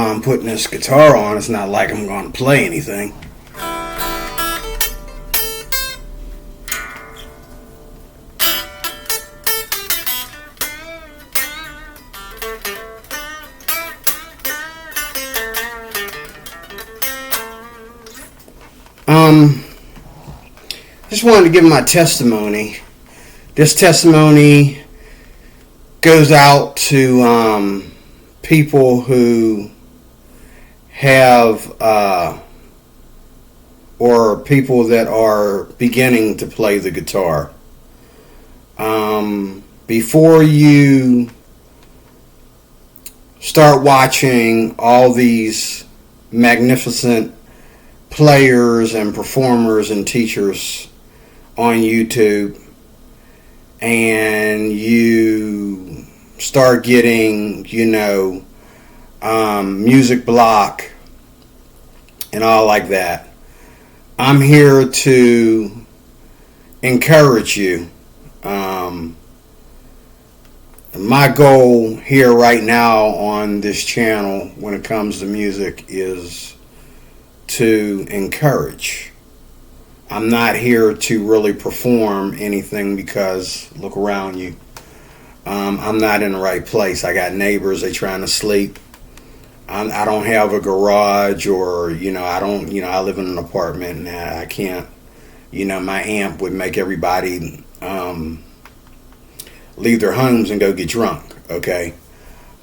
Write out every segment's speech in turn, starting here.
while I'm putting this guitar on. It's not like I'm going to play anything. Just wanted to give my testimony. This testimony goes out to people who have or people that are beginning to play the guitar. Before you start watching all these magnificent players and performers and teachers on YouTube, and you start getting, music block and all like that, I'm here to encourage you. My goal here right now on this channel when it comes to music is to encourage. I'm not here to really perform anything because look around you. I'm not in the right place. I got neighbors, they trying to sleep. I don't have a garage, or I live in an apartment and I can't, my amp would make everybody leave their homes and go get drunk. Okay.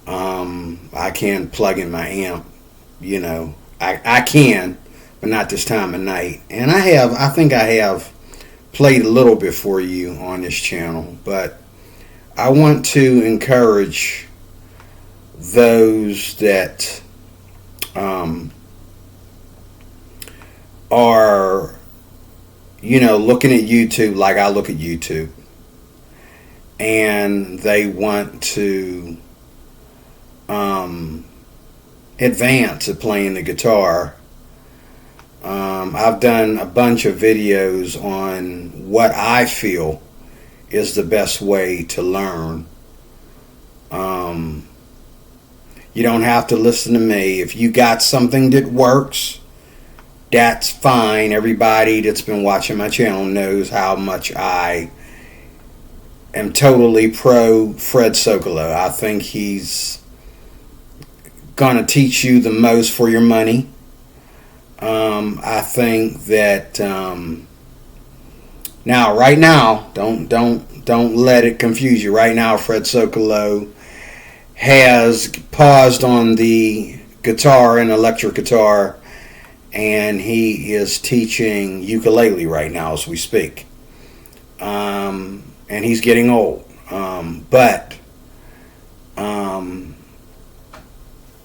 I can't plug in my amp, I can, but not this time of night. And I think I have played a little bit for you on this channel, but I want to encourage those that are, looking at YouTube like I look at YouTube, and they want to advance at playing the guitar. I've done a bunch of videos on what I feel is the best way to learn. You don't have to listen to me. If you got something that works, that's fine. Everybody that's been watching my channel knows how much I am totally pro Fred Sokolow. I think he's gonna teach you the most for your money. I think that right now, don't let it confuse you. Right now, Fred Sokolow has paused on the guitar and electric guitar, and he is teaching ukulele right now as we speak. And he's getting old, but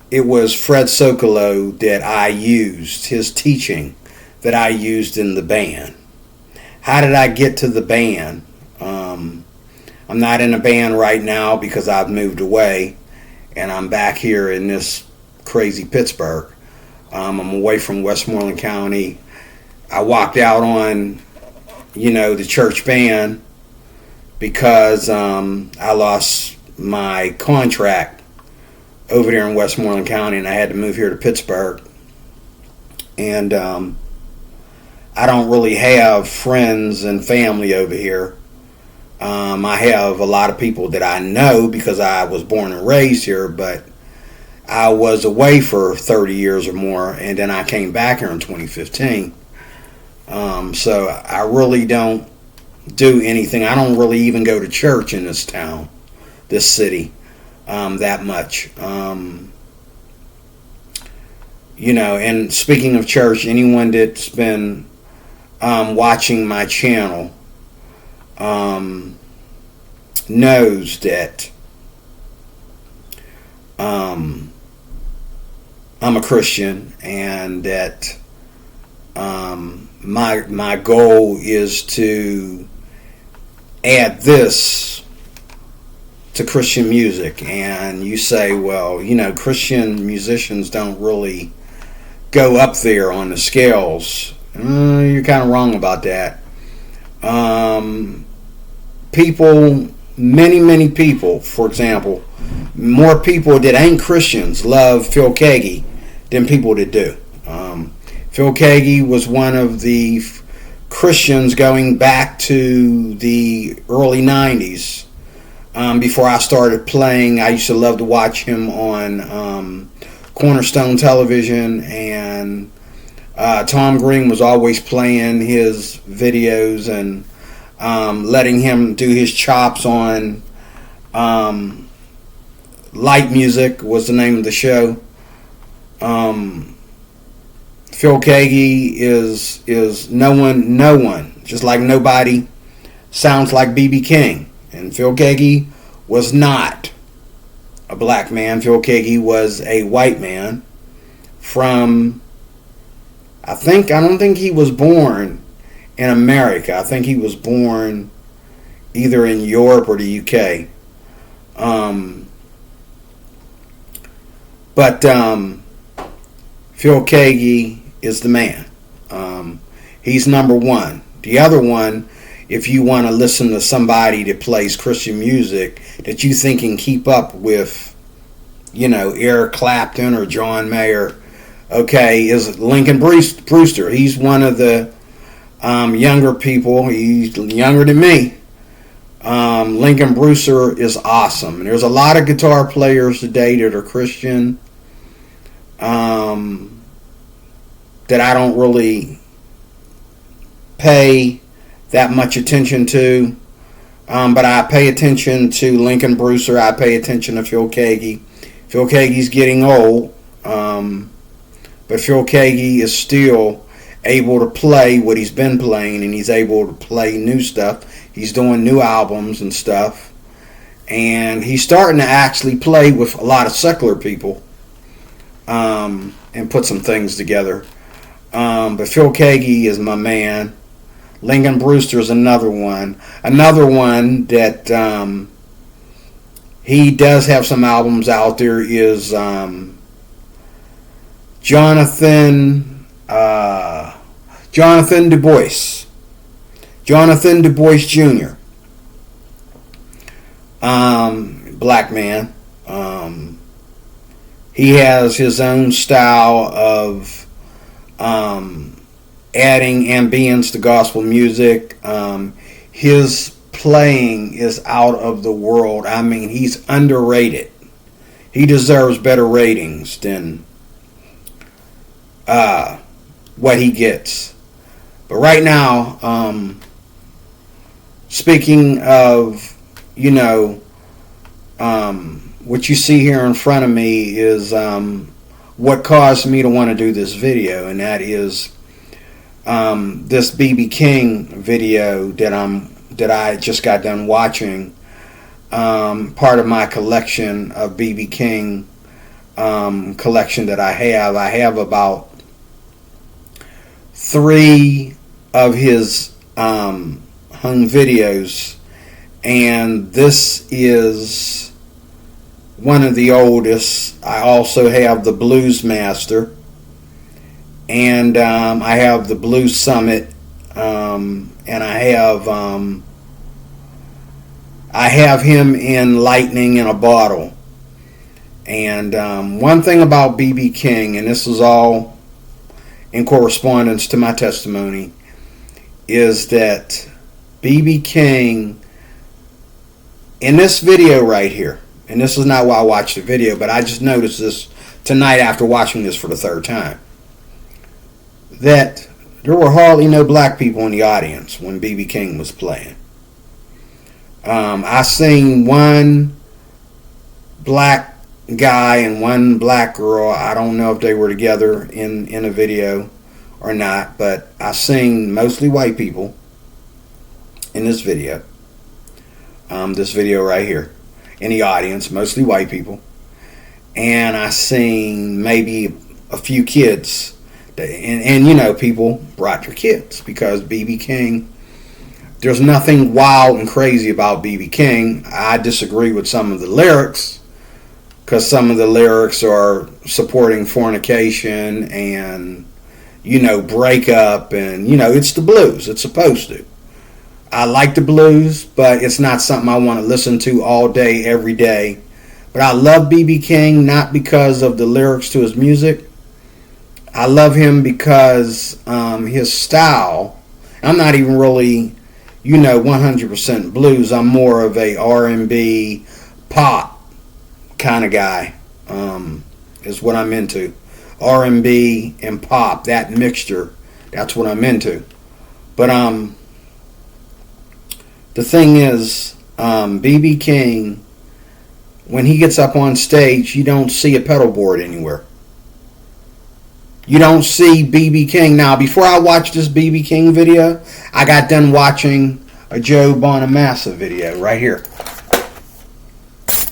it was Fred Sokolow that I used, his teaching that I used in the band. How did I get to the band? I'm not in a band right now because I've moved away and I'm back here in this crazy Pittsburgh. I'm away from Westmoreland County. I walked out on, the church band because I lost my contract over there in Westmoreland County, and I had to move here to Pittsburgh. And I don't really have friends and family over here. I have a lot of people that I know because I was born and raised here, but I was away for 30 years or more, and then I came back here in 2015. So I really don't do anything. I don't really even go to church in this town, this city, that much. And speaking of church, anyone that's been watching my channel knows that I'm a Christian, and that my goal is to add this to Christian music. And you say, well, Christian musicians don't really go up there on the scales. You're kind of wrong about that. Many people, for example, more people that ain't Christians love Phil Keaggy than people that do. Phil Keaggy was one of the Christians going back to the early 90s. Before I started playing, I used to love to watch him on Cornerstone Television, and Tom Green was always playing his videos and letting him do his chops on Light Music was the name of the show. Phil Keaggy is no one, just like nobody sounds like B.B. King. And Phil Keaggy was not a black man. Phil Keaggy was a white man from, I don't think he was born in America. I think he was born either in Europe or the UK. But Phil Keaggy is the man. He's number one. The other one, if you want to listen to somebody that plays Christian music that you think can keep up with, Eric Clapton or John Mayer, okay, is Lincoln Brewster. He's one of the younger people. He's younger than me. Lincoln Brewster is awesome. And there's a lot of guitar players today that are Christian that I don't really pay that much attention to. But I pay attention to Lincoln Brewster. I pay attention to Phil Keaggy. Phil Keaggy's getting old. But Phil Keaggy is still able to play what he's been playing, and he's able to play new stuff. He's doing new albums and stuff. And he's starting to actually play with a lot of secular people and put some things together. But Phil Keaggy is my man. Lincoln Brewster is another one. Another one that he does have some albums out there is Jonathan Du Bois. Jonathan Du Bois Jr. Black man. He has his own style of adding ambience to gospel music. His playing is out of the world. I mean, he's underrated. He deserves better ratings than what he gets. But right now, speaking of, what you see here in front of me is what caused me to want to do this video, and that is this B.B. King video that I just got done watching. Part of my collection of B.B. King collection that I have. I have about 3 of his home videos, and this is one of the oldest. I also have the Blues Master, and I have the Blues Summit, and I have him in Lightning in a Bottle. And one thing about B.B. King, and this is all in correspondence to my testimony, is that B.B. King, in this video right here, and this is not why I watched the video, but I just noticed this tonight after watching this for the 3rd time, that there were hardly no black people in the audience when B.B. King was playing. I seen one black guy and one black girl. I don't know if they were together in a video or not, but I seen mostly white people in this video. This video right here. In the audience, mostly white people. And I seen maybe a few kids. And people brought their kids because B.B. King, there's nothing wild and crazy about B.B. King. I disagree with some of the lyrics because some of the lyrics are supporting fornication and, breakup, and, it's the blues. It's supposed to. I like the blues, but it's not something I want to listen to all day, every day. But I love B.B. King not because of the lyrics to his music. I love him because his style. I'm not even really, 100% blues. I'm more of a R&B, pop kind of guy. Is what I'm into. R&B and pop, that mixture. That's what I'm into. But the thing is, B.B. King, when he gets up on stage, you don't see a pedal board anywhere. You don't see B.B. King. Now, before I watched this B.B. King video, I got done watching a Joe Bonamassa video right here.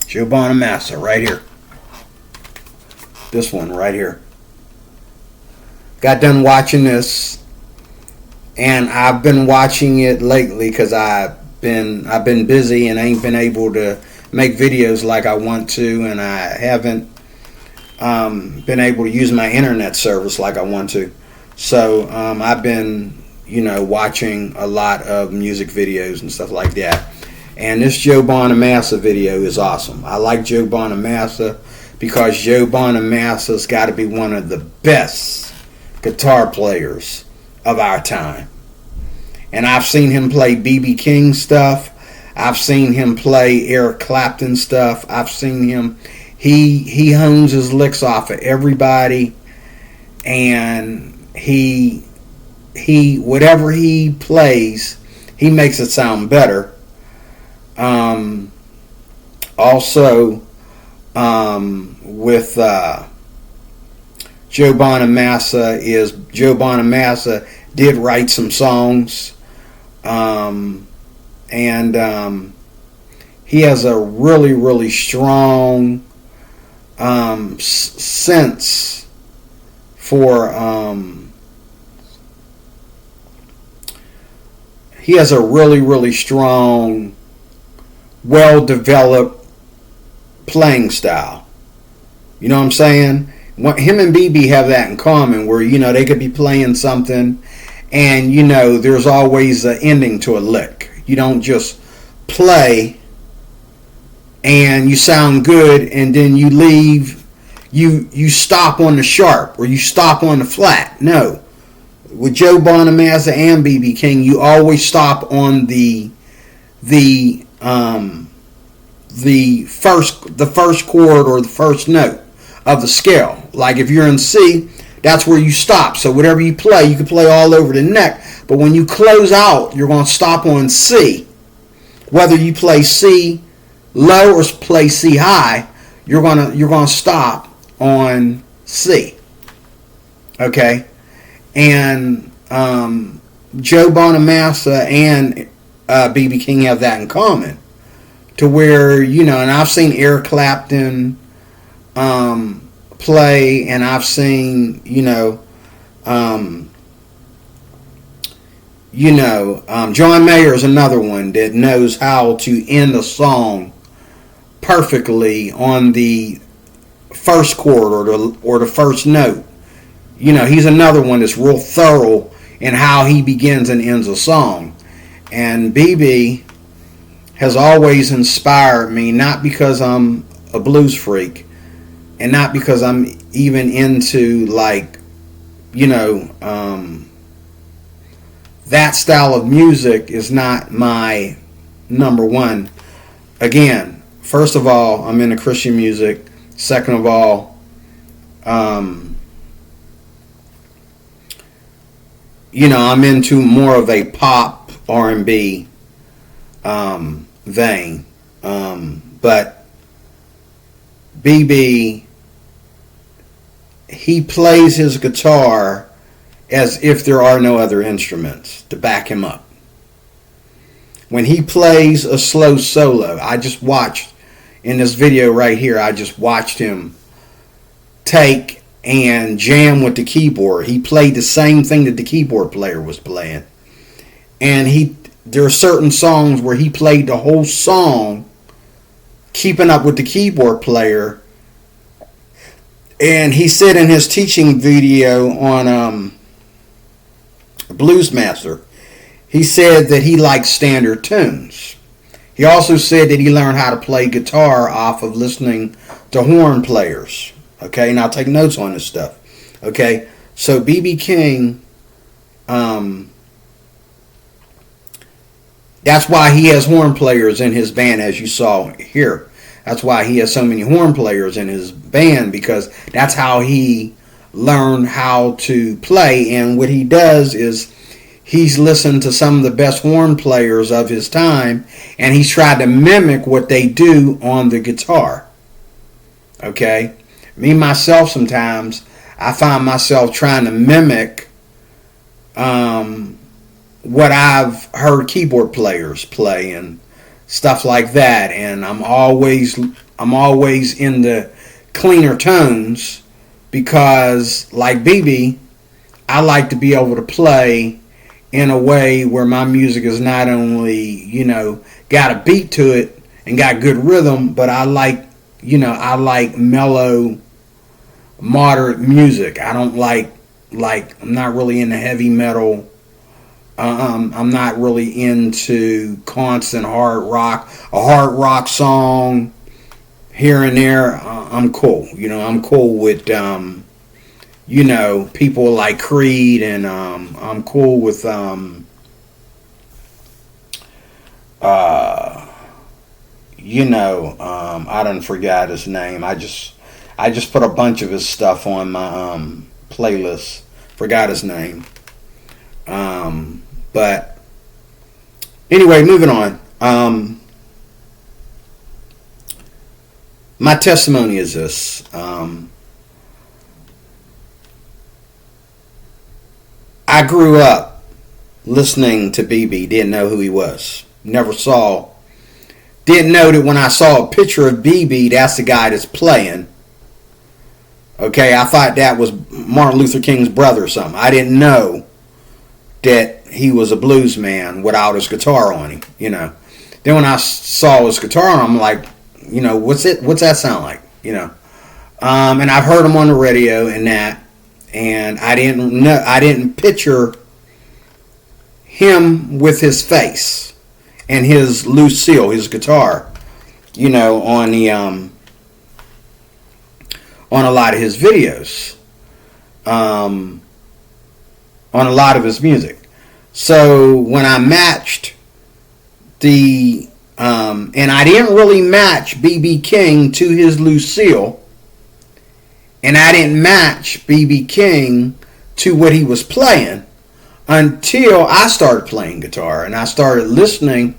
Joe Bonamassa right here. This one right here. Got done watching this, and I've been watching it lately because I've been busy and ain't been able to make videos like I want to, and I haven't been able to use my internet service like I want to. So I've been, watching a lot of music videos and stuff like that. And this Joe Bonamassa video is awesome. I like Joe Bonamassa because Joe Bonamassa's got to be one of the best guitar players of our time. And I've seen him play B.B. King stuff. I've seen him play Eric Clapton stuff. I've seen him. He hones his licks off of everybody, and he whatever he plays, he makes it sound better. Also, with Joe Bonamassa did write some songs, and he has a really, really strong sense for he has a really, really strong, well-developed playing style. You know what I'm saying? Him and BB have that in common, where they could be playing something, and there's always an ending to a lick. You don't just play and you sound good and then you leave, you stop on the sharp or you stop on the flat. No. With Joe Bonamassa and B.B. King, you always stop on the first chord or the first note of the scale. Like if you're in C, that's where you stop. So whatever you can play all over the neck. But when you close out, you're going to stop on C. Whether you play C low or play C high, you're gonna stop on C. Okay, and Joe Bonamassa and B.B. King have that in common, to where and I've seen Eric Clapton play, and I've seen John Mayer is another one that knows how to end a song perfectly on the first chord or the first note. He's another one that's real thorough in how he begins and ends a song. And BB has always inspired me, not because I'm a blues freak and not because I'm even into that style of music is not my number one. Again, first of all, I'm into Christian music. Second of all, I'm into more of a pop R&B vein. But BB, he plays his guitar as if there are no other instruments to back him up. When he plays a slow solo, I just watched in this video right here, I just watched him take and jam with the keyboard. He played the same thing that the keyboard player was playing. And there are certain songs where he played the whole song keeping up with the keyboard player. And he said in his teaching video on Blues Master, he said that he likes standard tunes. He also said that he learned how to play guitar off of listening to horn players. Okay, now take notes on this stuff. Okay, so B.B. King, that's why he has horn players in his band, as you saw here. That's why he has so many horn players in his band, because that's how he learned how to play. And what he does is he's listened to some of the best horn players of his time, and he's tried to mimic what they do on the guitar. Okay? Me, myself, sometimes, I find myself trying to mimic what I've heard keyboard players play and stuff like that, and I'm always in the cleaner tones, because like BB, I like to be able to play in a way where my music is not only, got a beat to it and got good rhythm, but I like mellow, moderate music. I don't like I'm not really into heavy metal. I'm not really into constant hard rock. A hard rock song here and there, I'm cool. I'm cool with people like Creed, and I'm cool with I done forgot his name. I just put a bunch of his stuff on my playlist. Forgot his name. But anyway, moving on. My testimony is this. I grew up listening to BB, didn't know who he was. Didn't know that when I saw a picture of BB, that's the guy that's playing. Okay, I thought that was Martin Luther King's brother or something. I didn't know that he was a blues man without his guitar on him, Then when I saw his guitar on him, I'm like, what's that sound like, And I've heard him on the radio and that, and I didn't picture him with his face and his Lucille, his guitar, on the on a lot of his videos, on a lot of his music. So when I matched and I didn't really match B.B. King to his Lucille, and I didn't match B.B. King to what he was playing until I started playing guitar, and I started listening,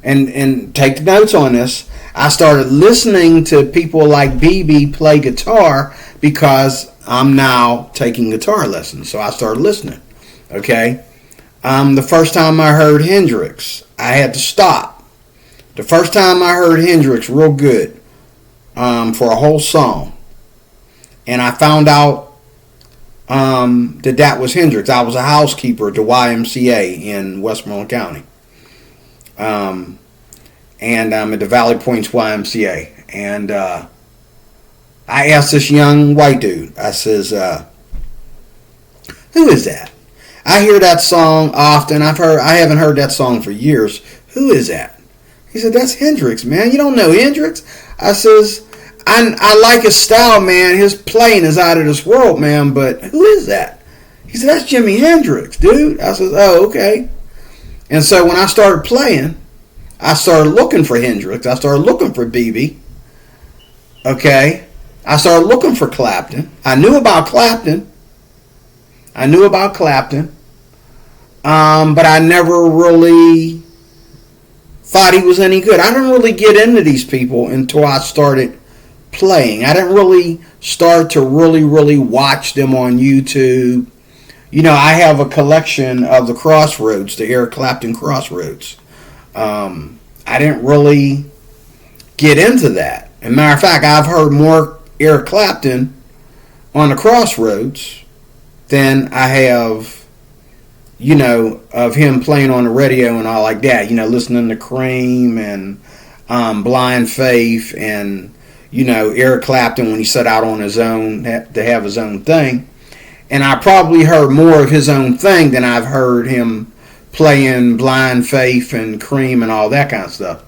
and take notes on this. I started listening to people like BB play guitar, because I'm now taking guitar lessons. So I started listening. Okay? The first time I heard Hendrix, I had to stop. The first time I heard Hendrix real good, for a whole song, and I found out that was Hendrix. I was a housekeeper at the YMCA in Westmoreland County. And I'm at the Valley Points YMCA. And I asked this young white dude, I says, who is that? I hear that song often. I haven't heard that song for years. Who is that? He said, that's Hendrix, man. You don't know Hendrix? I says, I like his style, man. His playing is out of this world, man. But who is that? He said, that's Jimi Hendrix, dude. I says, oh, okay. And so when I started playing, I started looking for Hendrix. I started looking for BB. Okay. I started looking for Clapton. I knew about Clapton. But I never really thought he was any good. I didn't really get into these people until I started playing. I didn't really start to really watch them on YouTube. I have a collection of the Crossroads, the Eric Clapton Crossroads. I didn't really get into that. As a matter of fact, I've heard more Eric Clapton on the Crossroads than I have, of him playing on the radio and all like that. Listening to Cream and Blind Faith and, Eric Clapton when he set out on his own to have his own thing. And I probably heard more of his own thing than I've heard him playing Blind Faith and Cream and all that kind of stuff.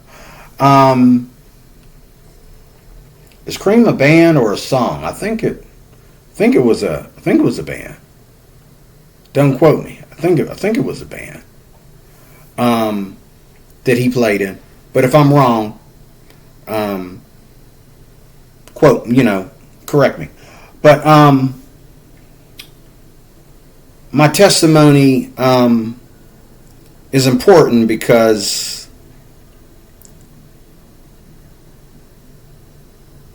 Is Cream a band or a song? I think it was a band. Don't quote me. I think it was a band that he played in. But if I'm wrong, correct me. But my testimony is important because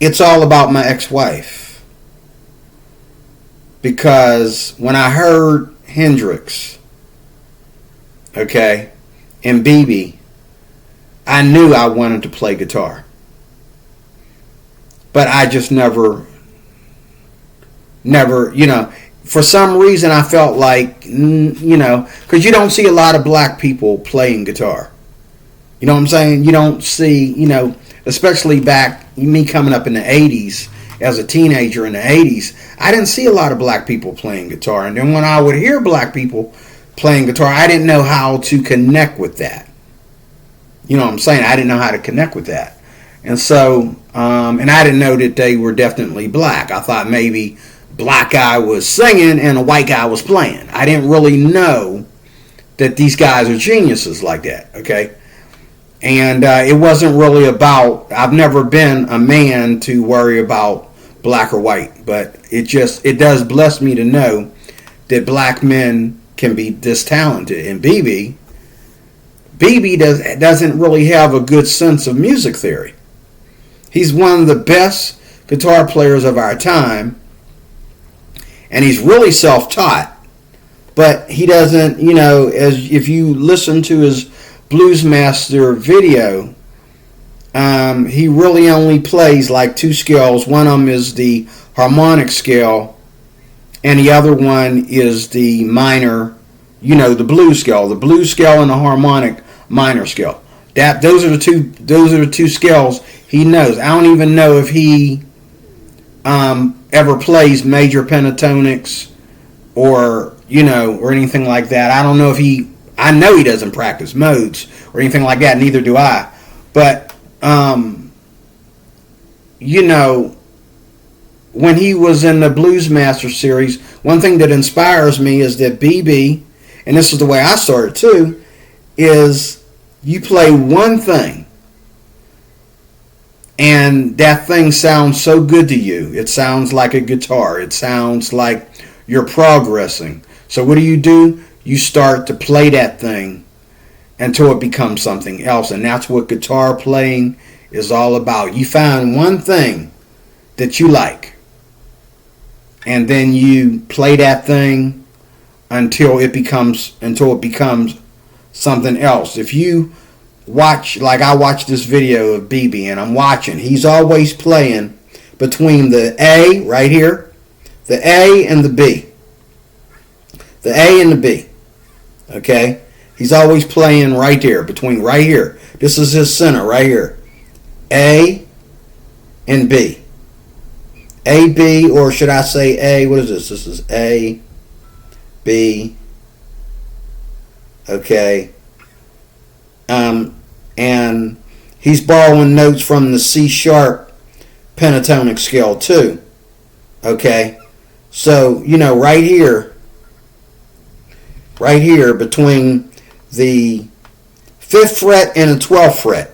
it's all about my ex-wife. Because when I heard Hendrix, okay, and BB, I knew I wanted to play guitar. But I just never, for some reason I felt like, because you don't see a lot of black people playing guitar. You know what I'm saying? You don't see, especially back, me coming up in the 80s, as a teenager in the 80s, I didn't see a lot of black people playing guitar. And then when I would hear black people playing guitar, I didn't know how to connect with that. You know what I'm saying? I didn't know how to connect with that. And so, and I didn't know that they were definitely black. I thought maybe black guy was singing and a white guy was playing. I didn't really know that these guys are geniuses like that, okay? And it wasn't really about, I've never been a man to worry about black or white, but it does bless me to know that black men can be this talented. And BB doesn't really have a good sense of music theory. He's one of the best guitar players of our time, and he's really self-taught, but he doesn't, as if you listen to his Bluesmaster video, he really only plays like two scales. One of them is the harmonic scale, and the other one is the minor, the blues scale. The blues scale and the harmonic minor scale. Those are the two scales he knows. I don't even know if he ever plays major pentatonics or anything like that. I don't know if I know he doesn't practice modes or anything like that. Neither do I. But when he was in the Bluesmaster series, one thing that inspires me is that BB, and this is the way I started too, is you play one thing and that thing sounds so good to you. It sounds like a guitar. It sounds like you're progressing. So what do? You start to play that thing until it becomes something else. And that's what guitar playing is all about. You find one thing that you like, and then you play that thing until it becomes something else. If you watch, like I watched this video of BB, and I'm watching, he's always playing between the A right here, the A and the B. The A and the B. Okay? He's always playing right there, between right here. This is his center right here. A and B. A, B, or should I say A? What is this? This is A, B. Okay. And he's borrowing notes from the C sharp pentatonic scale too. Okay. So, right here between the 5th fret and the 12th fret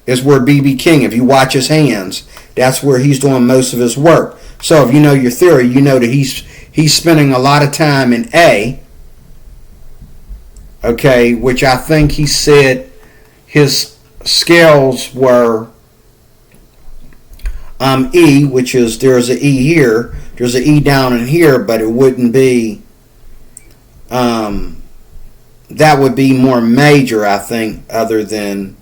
is where B.B. King, if you watch his hands, that's where he's doing most of his work. So if you know your theory, you know that he's spending a lot of time in A, okay, which I think he said his scales were E, which is, there's an E here, there's an E down in here, but it wouldn't be, that would be more major, I think, other than,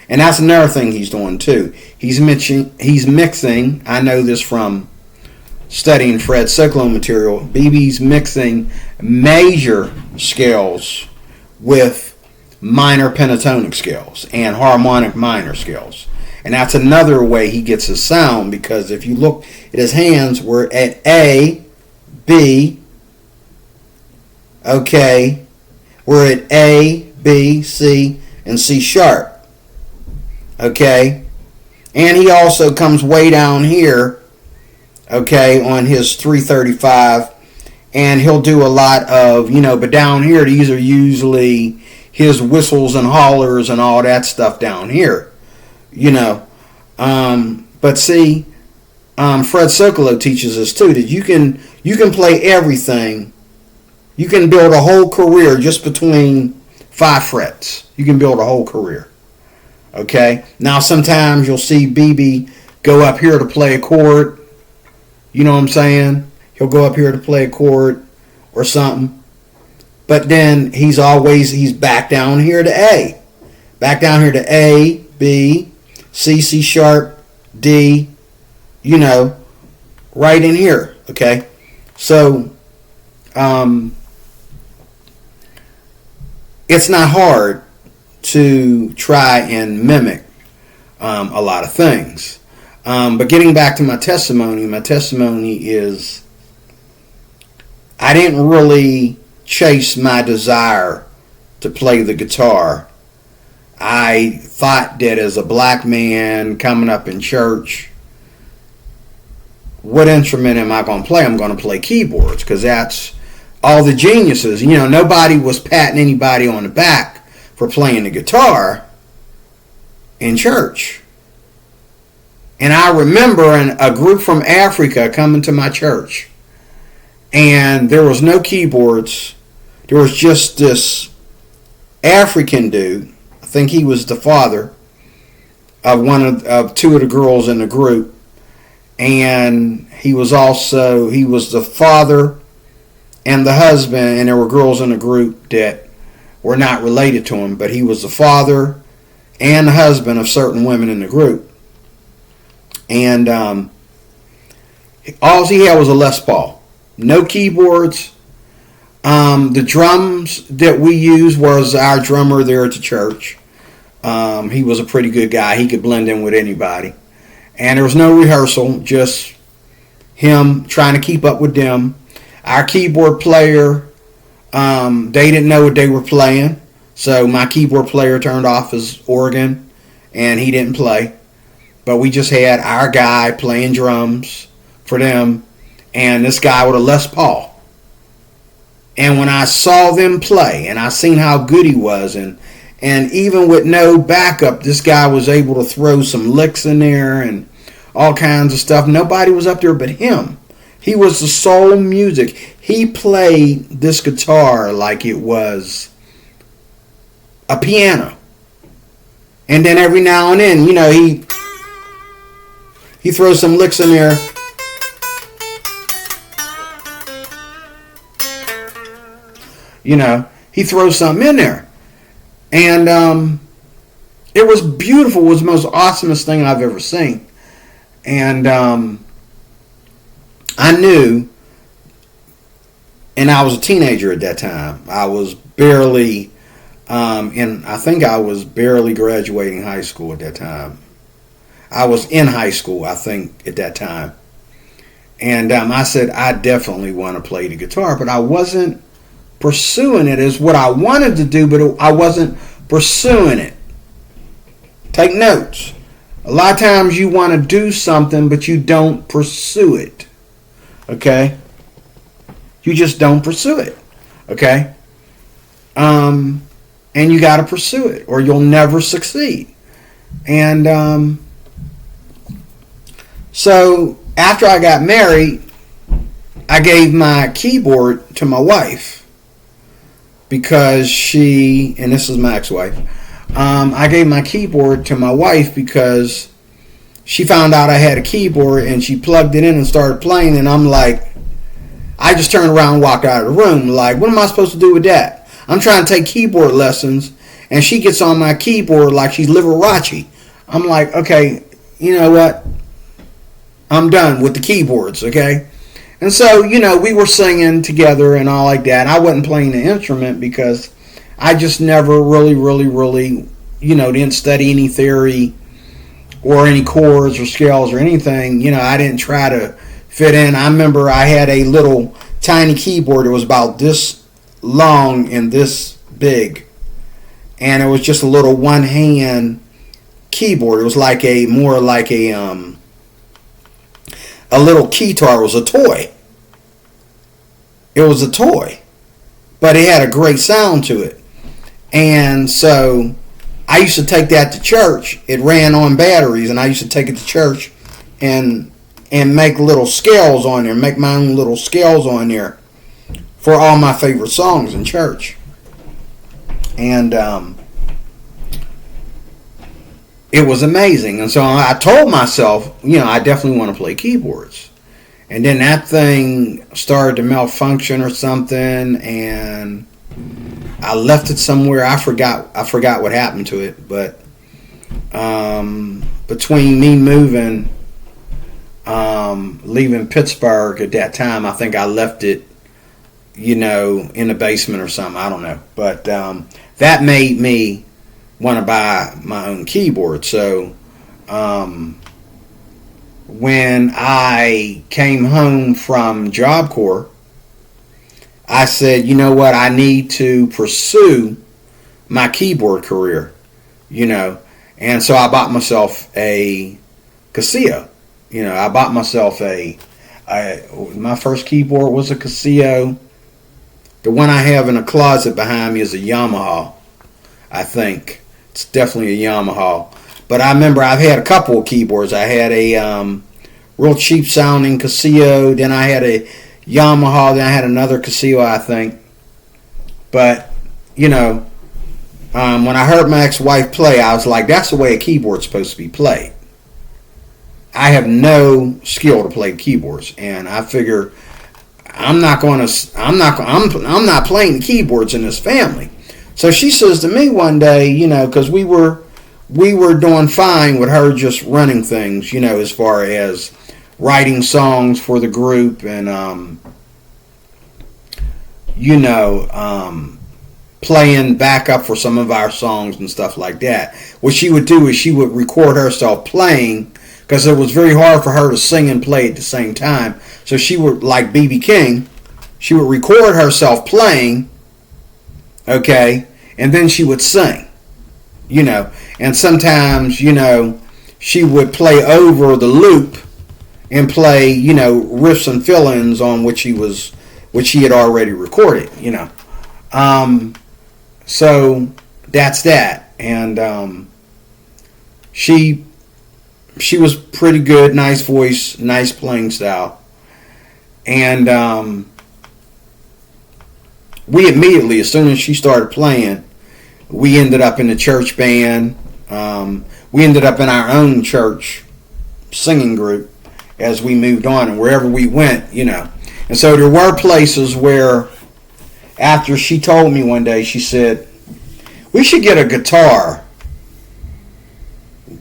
and that's another thing he's doing too. He's mixing, I know this from studying Fred Sokolow material, BB's mixing major scales with minor pentatonic scales and harmonic minor scales. And that's another way he gets his sound, because if you look at his hands, we're at A, B, okay, we're at A, B, C, and C sharp. Okay. And he also comes way down here, okay, on his 335. And he'll do a lot of, but down here these are usually his whistles and hollers and all that stuff down here, But see, Fred Sokolow teaches us too that you can play everything. You can build a whole career just between 5 frets. You can build a whole career. Okay? Now sometimes you'll see BB go up here to play a chord. You know what I'm saying? He'll go up here to play a chord or something. But then he's back down here to A. Back down here to A, B, C, C sharp, D, right in here. Okay? So, it's not hard to try and mimic a lot of things. But getting back to my testimony is I didn't really chase my desire to play the guitar. I thought that as a black man coming up in church, what instrument am I going to play? I'm going to play keyboards because that's all the geniuses. Nobody was patting anybody on the back for playing the guitar in church. And I remember a group from Africa coming to my church. And there was no keyboards. There was just this African dude. I think he was the father of 2 of the girls in the group. And he was the father and the husband, and there were girls in the group that were not related to him, but he was the father and the husband of certain women in the group. And all he had was a Les Paul. No keyboards. The drums that we used was our drummer there at the church. He was a pretty good guy. He could blend in with anybody. And there was no rehearsal, just him trying to keep up with them. Our keyboard player, they didn't know what they were playing. So my keyboard player turned off his organ and he didn't play. But we just had our guy playing drums for them and this guy with a Les Paul. And when I saw them play and I seen how good he was, and even with no backup, this guy was able to throw some licks in there and all kinds of stuff. Nobody was up there but him. He was the soul music. He played this guitar like it was a piano. And then every now and then, he throws some licks in there. He throws something in there. And it was beautiful. It was the most awesomest thing I've ever seen. And I knew, and I was a teenager at that time. I was barely, I think I was barely graduating high school at that time. I was in high school, I think, at that time. And I said, I definitely want to play the guitar, but I wasn't pursuing it as what I wanted to do, but I wasn't pursuing it. Take notes. A lot of times you want to do something, but you don't pursue it. Okay? You just don't pursue it. Okay? And you got to pursue it, or you'll never succeed. And so after I got married, I gave my keyboard to my wife because she, and this is my ex-wife, I gave my keyboard to my wife because she found out I had a keyboard and she plugged it in and started playing, and I'm like, I just turned around and walked out of the room like, what am I supposed to do with that? I'm trying to take keyboard lessons and she gets on my keyboard like she's Liberace. I'm like, okay, you know what? I'm done with the keyboards, okay? And so, we were singing together and all like that. I wasn't playing the instrument because I just never really, didn't study any theory or any chords or scales or anything. I didn't try to fit in. I remember I had a little tiny keyboard. It was about this long and this big. And it was just a little one-hand keyboard. It was like a little keytar. It was a toy. It was a toy, but it had a great sound to it. And so I used to take that to church. It ran on batteries, and I used to take it to church and make little scales on there, make my own little scales on there for all my favorite songs in church. And it was amazing. And so I told myself, I definitely want to play keyboards. And then that thing started to malfunction or something, and I left it somewhere. I forgot what happened to it. But between me moving, leaving Pittsburgh at that time, I think I left it, in the basement or something. I don't know. But that made me want to buy my own keyboard. So when I came home from Job Corps, I said, you know what, I need to pursue my keyboard career, and so I bought myself a Casio. I bought myself my first keyboard was a Casio. The one I have in a closet behind me is a Yamaha, I think. It's definitely a Yamaha. But I remember I've had a couple of keyboards. I had a real cheap sounding Casio. Then I had a Yamaha. Then I had another Casio, I think. But, when I heard my ex-wife play, I was like, that's the way a keyboard's supposed to be played. I have no skill to play keyboards. And I figure I'm not playing the keyboards in this family. So she says to me one day, because we were doing fine with her just running things, as far as writing songs for the group and, playing backup for some of our songs and stuff like that. What she would do is she would record herself playing, because it was very hard for her to sing and play at the same time. So she would, like B.B. King, she would record herself playing, okay, and then she would sing, and sometimes, she would play over the loop and play, riffs and fill-ins on which she had already recorded, So that's that. And she was pretty good, nice voice, nice playing style. And we immediately, as soon as she started playing, we ended up in the church band. We ended up in our own church singing group as we moved on, and wherever we went, And so there were places where, after she told me one day, she said, we should get a guitar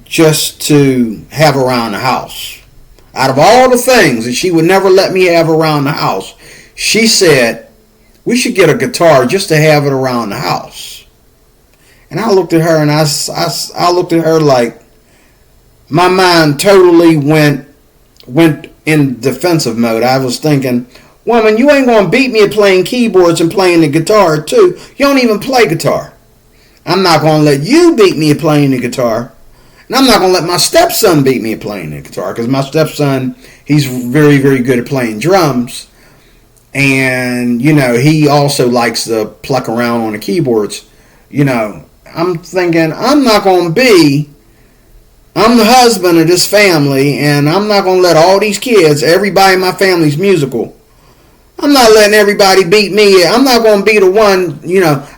just to have around the house. Out of all the things that she would never let me have around the house, she said, we should get a guitar just to have it around the house. And I looked at her, and I looked at her like my mind totally went in defensive mode. I was thinking, woman, you ain't going to beat me at playing keyboards and playing the guitar too. You don't even play guitar. I'm not going to let you beat me at playing the guitar. And I'm not going to let my stepson beat me at playing the guitar, because my stepson, he's very, very good at playing drums. And, he also likes to pluck around on the keyboards. I'm thinking, I'm the husband of this family, and I'm not going to let all these kids, everybody in my family's musical, I'm not letting everybody beat me. I'm not going to be the one,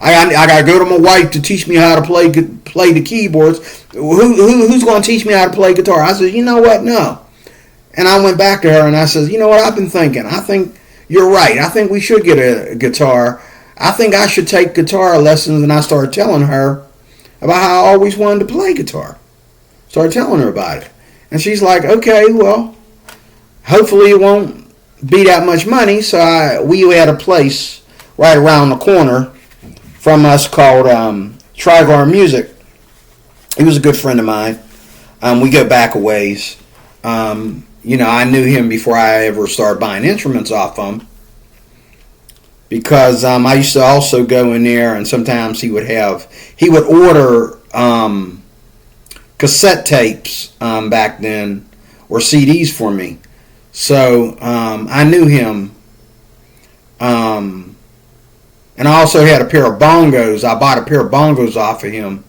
I got to go to my wife to teach me how to play the keyboards. Who's going to teach me how to play guitar? I said, you know what? No. And I went back to her and I said, you know what? I've been thinking. I think you're right. I think we should get a guitar. I think I should take guitar lessons. And I started telling her about how I always wanted to play guitar. Started telling her about it. And she's like, okay, well, hopefully it won't be that much money. So we had a place right around the corner from us called Trigar Music. He was a good friend of mine. We go back a ways. I knew him before I ever started buying instruments off him, because I used to also go in there, and sometimes he would order cassette tapes back then, or CDs for me. So I knew him. And I also had a pair of bongos. I bought a pair of bongos off of him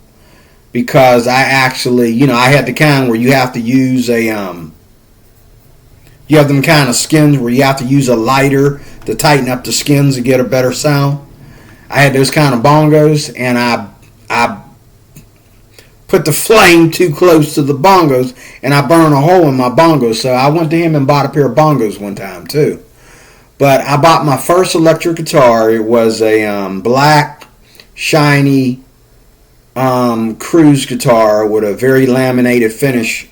because I actually, I had the kind where you have to use you have them kind of skins where you have to use a lighter to tighten up the skins to get a better sound. I had those kind of bongos, and I put the flame too close to the bongos, and I burned a hole in my bongos. So I went to him and bought a pair of bongos one time too. But I bought my first electric guitar. It was a black, shiny cruise guitar with a very laminated finish,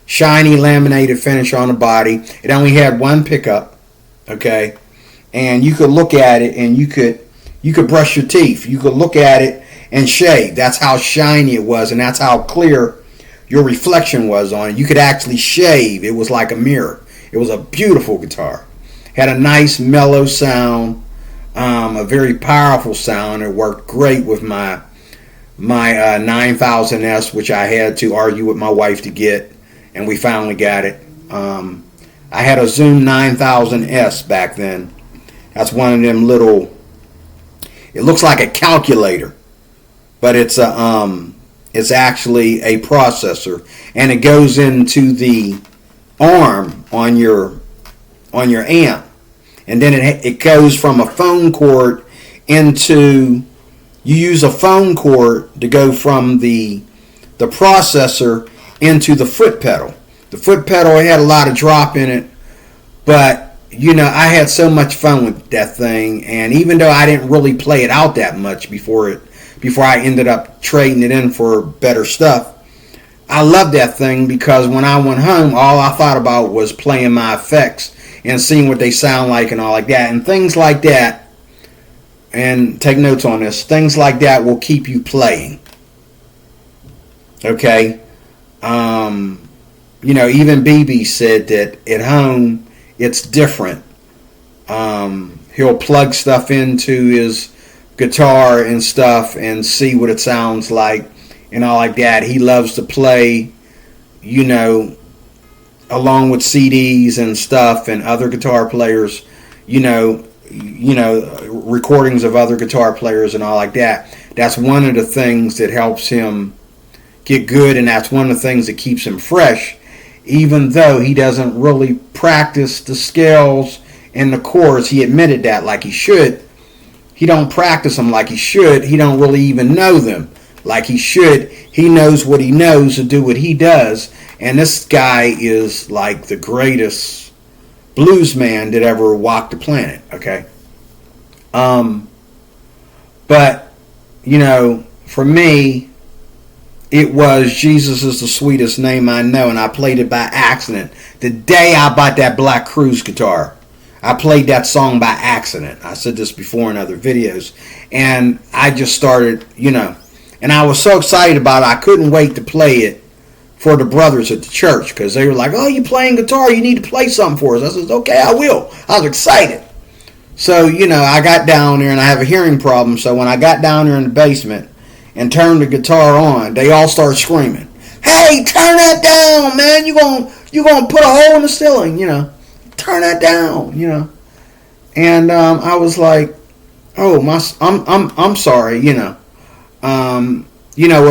shiny laminated finish on the body. It only had one pickup, okay? And you could look at it and you could brush your teeth. You could look at it and shave. That's how shiny it was, and that's how clear your reflection was on it. You could actually shave. It was like a mirror. It was a beautiful guitar. Had a nice mellow sound, a very powerful sound. It worked great with my 9000S, which I had to argue with my wife to get, and we finally got it. I had a Zoom 9000S back then. That's one of them little. It looks like a calculator, but it's actually a processor, and it goes into the arm on your amp, and then it goes from a phone cord into, you use a phone cord to go from the processor into the foot pedal. The foot pedal had a lot of drop in it, but I had so much fun with that thing, and even though I didn't really play it out that much before I ended up trading it in for better stuff, I loved that thing because when I went home, all I thought about was playing my effects and seeing what they sound like and all like that. And things like that, and take notes on this, things like that will keep you playing. Okay? Even BB said that at home it's different. He'll plug stuff into his guitar and stuff and see what it sounds like and all like that. He loves to play, along with CDs and stuff and other guitar players, recordings of other guitar players and all like that. That's one of the things that helps him get good, and that's one of the things that keeps him fresh, even though he doesn't really practice the scales and the chords. He admitted that like he should. He don't practice them like he should. He don't really even know them like he should. He knows what he knows to do what he does. And this guy is like the greatest blues man that ever walked the planet, okay? But, for me, it was Jesus is the sweetest name I know, and I played it by accident. The day I bought that black cruise guitar, I played that song by accident. I said this before in other videos. And I just started, and I was so excited about it, I couldn't wait to play it for the brothers at the church, because they were like, "Oh, you playing guitar? You need to play something for us." I said, "Okay, I will." I was excited. So, I got down there, and I have a hearing problem. So when I got down there in the basement and turned the guitar on, they all started screaming, "Hey, turn that down, man! You gonna put a hole in the ceiling? Turn that down, And I was like, "Oh, I'm sorry, with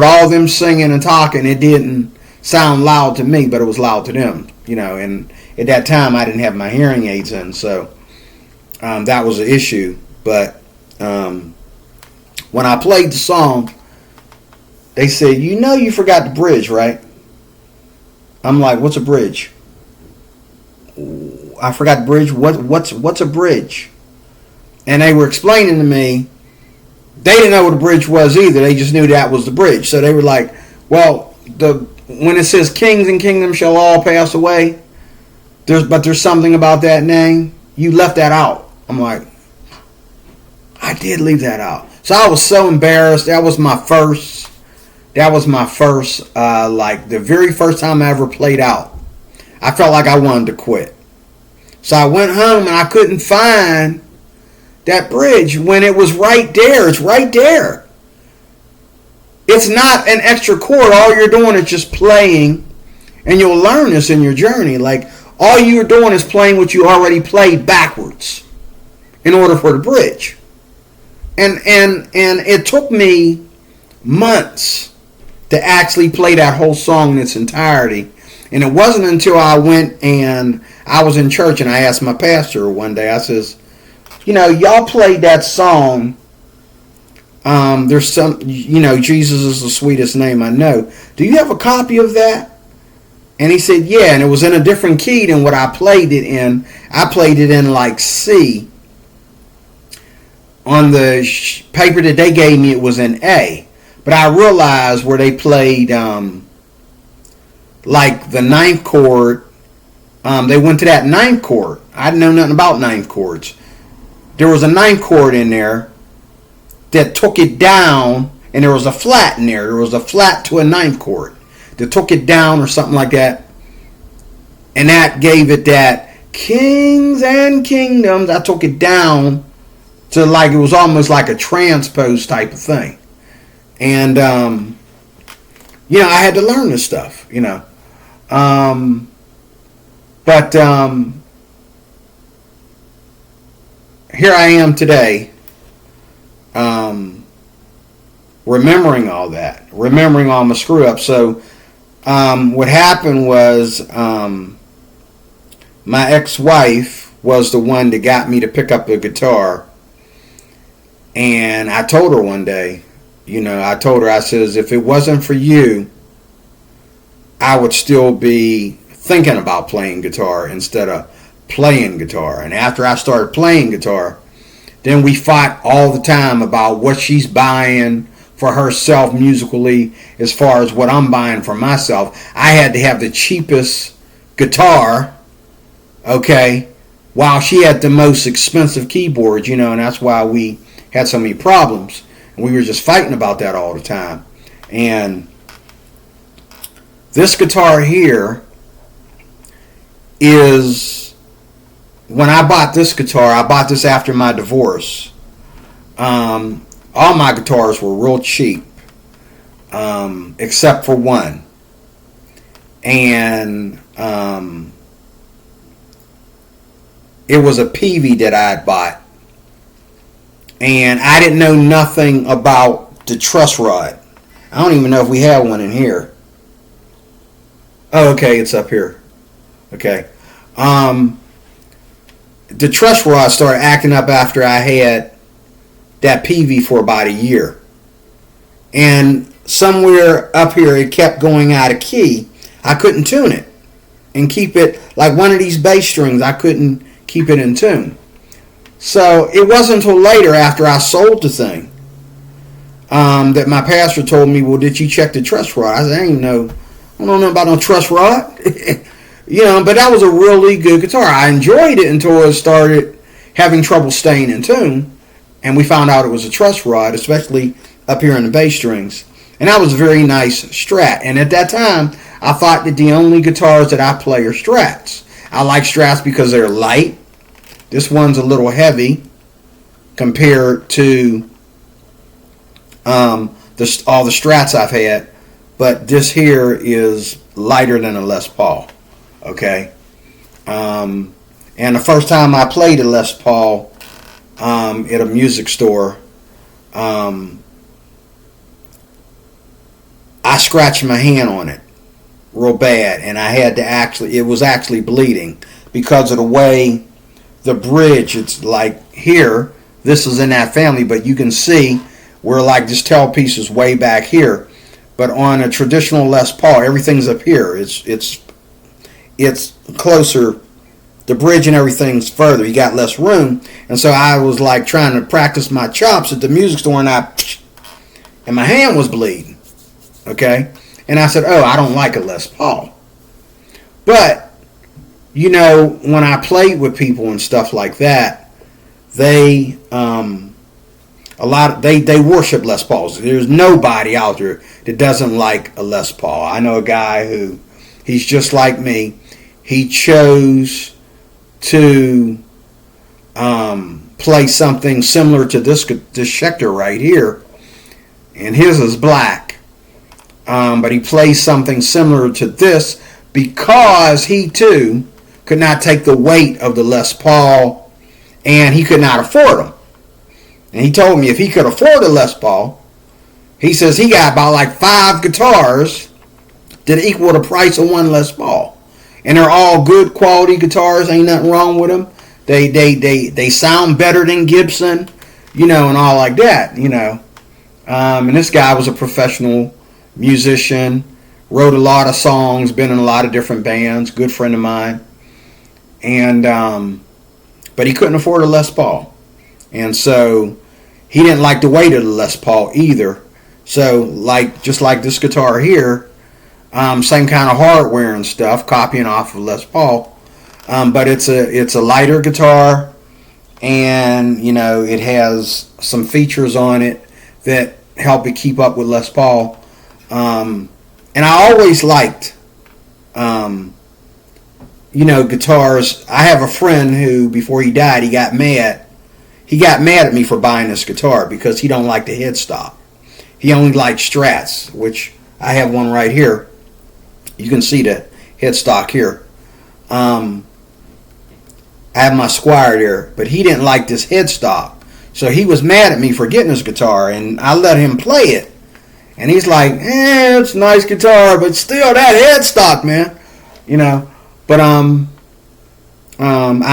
all them singing and talking, it didn't sound loud to me, but it was loud to them, And at that time, I didn't have my hearing aids in, so that was an issue. But when I played the song, they said, "You forgot the bridge, right?" I'm like, "What's a bridge?" "I forgot the bridge. What's a bridge?" And they were explaining to me. They didn't know what a bridge was either. They just knew that was the bridge. So they were like, "Well, when it says kings and kingdoms shall all pass away, there's something about that name. You left that out." I'm like, "I did leave that out." So I was so embarrassed. That was my first, like the very first time I ever played out. I felt like I wanted to quit. So I went home and I couldn't find that bridge when it was right there. It's right there. It's not an extra chord. All you're doing is just playing, and you'll learn this in your journey. Like, all you're doing is playing what you already played backwards in order for the bridge. And it took me months to actually play that whole song in its entirety. And it wasn't until I went and I was in church and I asked my pastor one day, I says, y'all played that song. There's some, Jesus is the sweetest name I know. Do you have a copy of that? And he said, yeah, and it was in a different key than what I played it in. I played it in like C. On the paper that they gave me, it was in A. But I realized where they played like the ninth chord, they went to that ninth chord. I didn't know nothing about ninth chords. There was a ninth chord in there that took it down, and there was a flat in there. There was a flat to a ninth chord that took it down or something like that. And that gave it that kings and kingdoms. I took it down to like, it was almost like a transpose type of thing. And, I had to learn this stuff, But here I am today, remembering all that, remembering all my screw ups. So what happened was my ex-wife was the one that got me to pick up a guitar. And I told her one day, I says, if it wasn't for you, I would still be thinking about playing guitar instead of playing guitar. And after I started playing guitar, then we fought all the time about what she's buying for herself musically as far as what I'm buying for myself. I had to have the cheapest guitar, okay, while she had the most expensive keyboard, and that's why we had so many problems. And we were just fighting about that all the time. And this guitar here is, when I bought this guitar, I bought this after my divorce. All my guitars were real cheap, except for one. And it was a Peavey that I had bought. And I didn't know nothing about the truss rod. I don't even know if we have one in here. Oh, okay, it's up here. Okay. The truss rod started acting up after I had that Peavey for about a year. And somewhere up here it kept going out of key. I couldn't tune it and keep it like one of these bass strings. I couldn't keep it in tune. So it wasn't until later, after I sold the thing, that my pastor told me, well, did you check the truss rod? I said, I don't know about no truss rod. But that was a really good guitar. I enjoyed it until it started having trouble staying in tune. And we found out it was a truss rod, especially up here in the bass strings. And that was a very nice Strat. And at that time, I thought that the only guitars that I play are Strats. I like Strats because they're light. This one's a little heavy compared to all the Strats I've had. But this here is lighter than a Les Paul. Okay. And the first time I played a Les Paul at a music store, I scratched my hand on it real bad, and I had to it was actually bleeding because of the way the bridge, it's like here, this is in that family, but you can see where like this tail piece is way back here. But on a traditional Les Paul, everything's up here. It's closer. The bridge and everything's further. You got less room. And so I was like trying to practice my chops at the music store, and my hand was bleeding. Okay? And I said, I don't like a Les Paul. But, when I played with people and stuff like that, they worship Les Pauls. There's nobody out there that doesn't like a Les Paul. I know a guy who, he's just like me. He chose to play something similar to this Schecter right here, and his is black. but he plays something similar to this because he too could not take the weight of the Les Paul, and he could not afford them. And he told me if he could afford a Les Paul, he says he got about like 5 guitars that equal the price of one Les Paul. And they're all good quality guitars. Ain't nothing wrong with them. They sound better than Gibson, and all like that, And this guy was a professional musician, wrote a lot of songs, been in a lot of different bands, good friend of mine. And but he couldn't afford a Les Paul. And so he didn't like the weight of the Les Paul either. So just like this guitar here, same kind of hardware and stuff, copying off of Les Paul. But it's a lighter guitar, and it has some features on it that help it keep up with Les Paul. And I always liked, guitars. I have a friend who, before he died, he got mad. He got mad at me for buying this guitar because he don't like the headstock. He only liked Strats, which I have one right here. You can see the headstock here. I have my Squier there, but he didn't like this headstock. So he was mad at me for getting this guitar, and I let him play it. And he's like, it's a nice guitar, but still that headstock, man. But I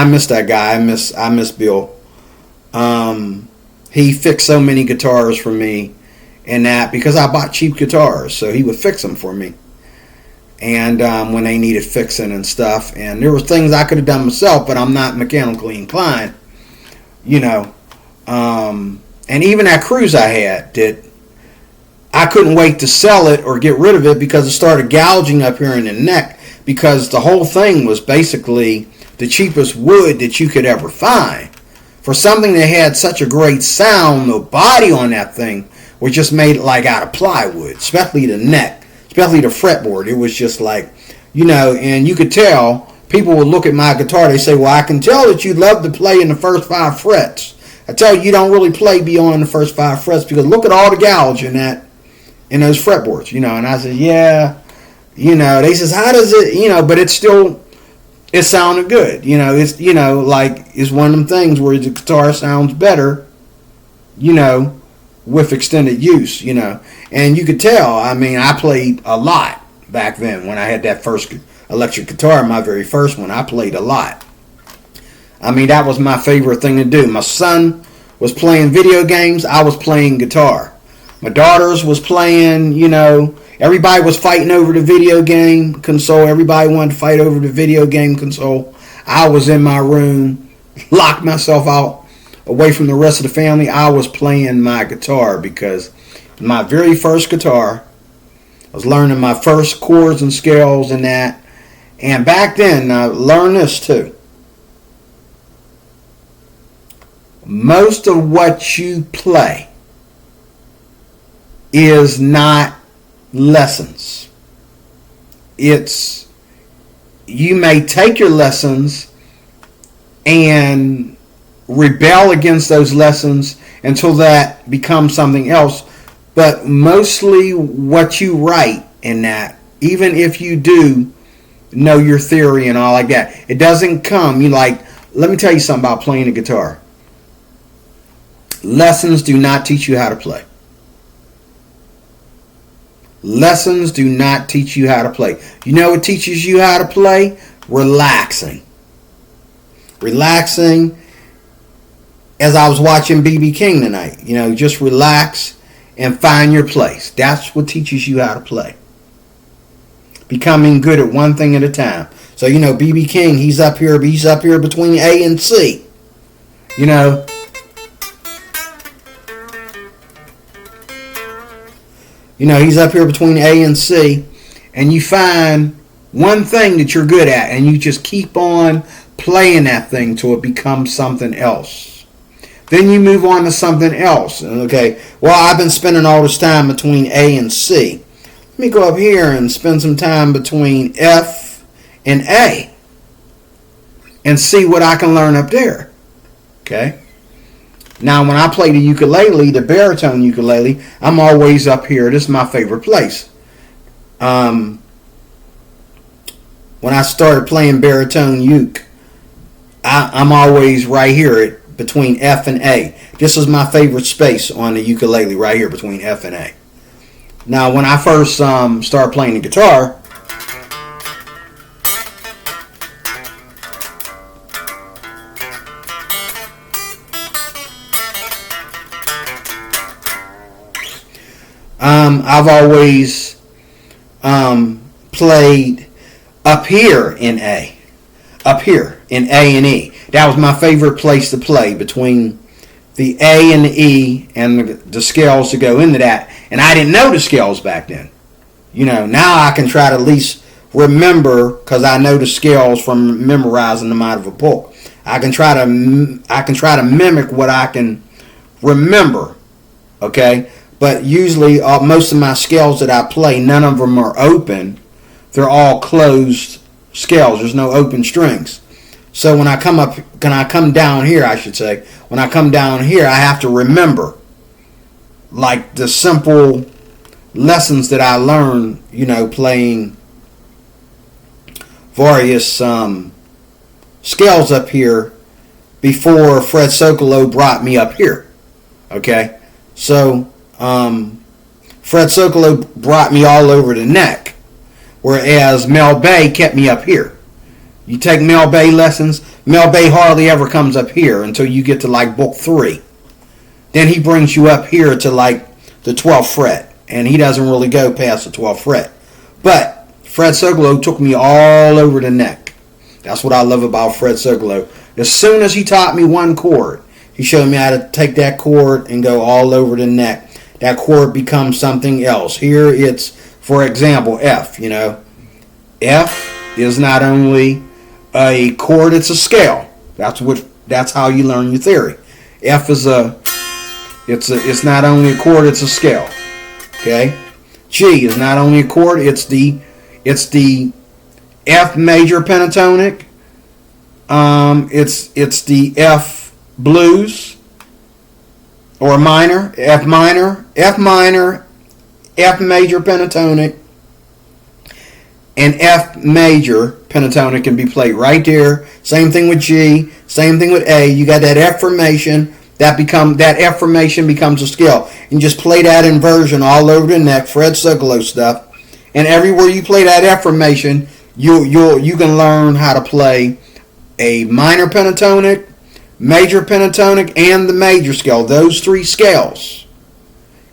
miss that guy. I miss Bill. He fixed so many guitars for me, and that because I bought cheap guitars, so he would fix them for me. And when they needed fixing and stuff, and there were things I could have done myself, but I'm not mechanically inclined, And even that Cruise I had, that I couldn't wait to sell it or get rid of it because it started gouging up here in the neck, because the whole thing was basically the cheapest wood that you could ever find. For something that had such a great sound, the body on that thing was just made like out of plywood, especially the neck, especially the fretboard. It was just like, and you could tell, people would look at my guitar, they say, well, I can tell that you love to play in the first 5 frets. I tell you don't really play beyond the first 5 frets because look at all the gouge in those fretboards, And I said, yeah, they says, how does it, but it sounded good. It's, it's one of them things where the guitar sounds better, with extended use, And you could tell, I played a lot back then when I had that first electric guitar, my very first one. I played a lot. That was my favorite thing to do. My son was playing video games. I was playing guitar. My daughters was playing, everybody was fighting over the video game console. Everybody wanted to fight over the video game console. I was in my room, locked myself out away from the rest of the family. I was playing my guitar because my very first guitar, I was learning my first chords and scales and that. And back then, I learned this too. Most of what you play is not lessons. You may take your lessons and rebel against those lessons until that becomes something else. But mostly what you write in that, even if you do know your theory and all like that, it doesn't come. Let me tell you something about playing the guitar. Lessons do not teach you how to play. Lessons do not teach you how to play. You know what teaches you how to play? Relaxing. Relaxing. As I was watching B.B. King tonight, just relax and find your place. That's what teaches you how to play. Becoming good at one thing at a time. So, B.B. King, he's up here between A and C. He's up here between A and C, and you find one thing that you're good at, and you just keep on playing that thing till it becomes something else. Then you move on to something else. Okay, well, I've been spending all this time between A and C. Let me go up here and spend some time between F and A and see what I can learn up there. Okay? Now, when I play the ukulele, the baritone ukulele, I'm always up here. This is my favorite place. When I started playing baritone uke, I'm always right here between F and A. This is my favorite space on the ukulele, right here between F and A. Now, when I first started playing the guitar, I've always played up here in A. Up here in A and E. That was my favorite place to play, between the A and the E and the scales to go into that. And I didn't know the scales back then. Now I can try to at least remember, because I know the scales from memorizing them out of a book. I can try to mimic what I can remember. Okay? But usually most of my scales that I play, none of them are open. They're all closed scales. There's no open strings. So when I come down here, I should say, when I come down here, I have to remember, like, the simple lessons that I learned, playing various scales up here before Fred Sokolow brought me up here. Okay? So Fred Sokolow brought me all over the neck, whereas Mel Bay kept me up here. You take Mel Bay lessons, Mel Bay hardly ever comes up here until you get to like book 3. Then he brings you up here to like the 12th fret, and he doesn't really go past the 12th fret. But Fred Sokolow took me all over the neck. That's what I love about Fred Sokolow. As soon as he taught me one chord, he showed me how to take that chord and go all over the neck. That chord becomes something else. Here it's, for example, F. F is not only a chord, it's a scale. That's how you learn your theory. F is it's not only a chord, it's a scale. Okay? G is not only a chord, it's the F major pentatonic. It's the F blues or minor, F minor, F minor, F major pentatonic, and F major pentatonic can be played right there. Same thing with G, same thing with A. You got that F formation. That F formation becomes a scale. You just play that inversion all over the neck, Fred Sokolow stuff. And everywhere you play that F formation, you can learn how to play a minor pentatonic, major pentatonic, and the major scale. Those 3 scales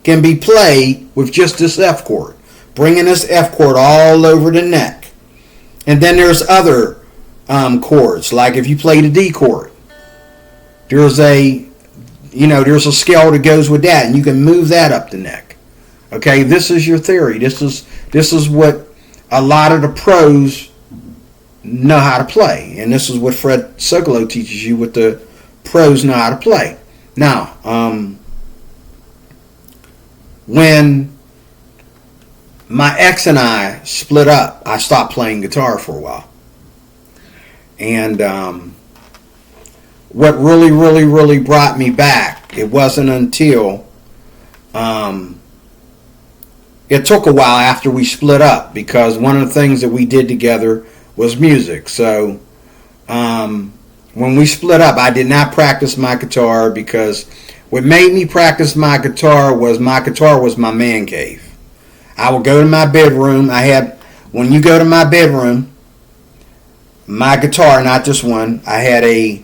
can be played with just this F chord, bringing this F chord all over the neck. And then there's other chords, like if you play the D chord, there's a scale that goes with that, and you can move that up the neck. Okay, this is your theory. This is what a lot of the pros know how to play, and this is what Fred Sokolow teaches you, what the pros know how to play. Now, when my ex and I split up, I stopped playing guitar for a while. And what really, really, really brought me back, it wasn't until it took a while after we split up, because one of the things that we did together was music. So when we split up, I did not practice my guitar, because what made me practice my guitar was my man cave. I would go to my bedroom. When you go to my bedroom, my guitar, not this one, I had a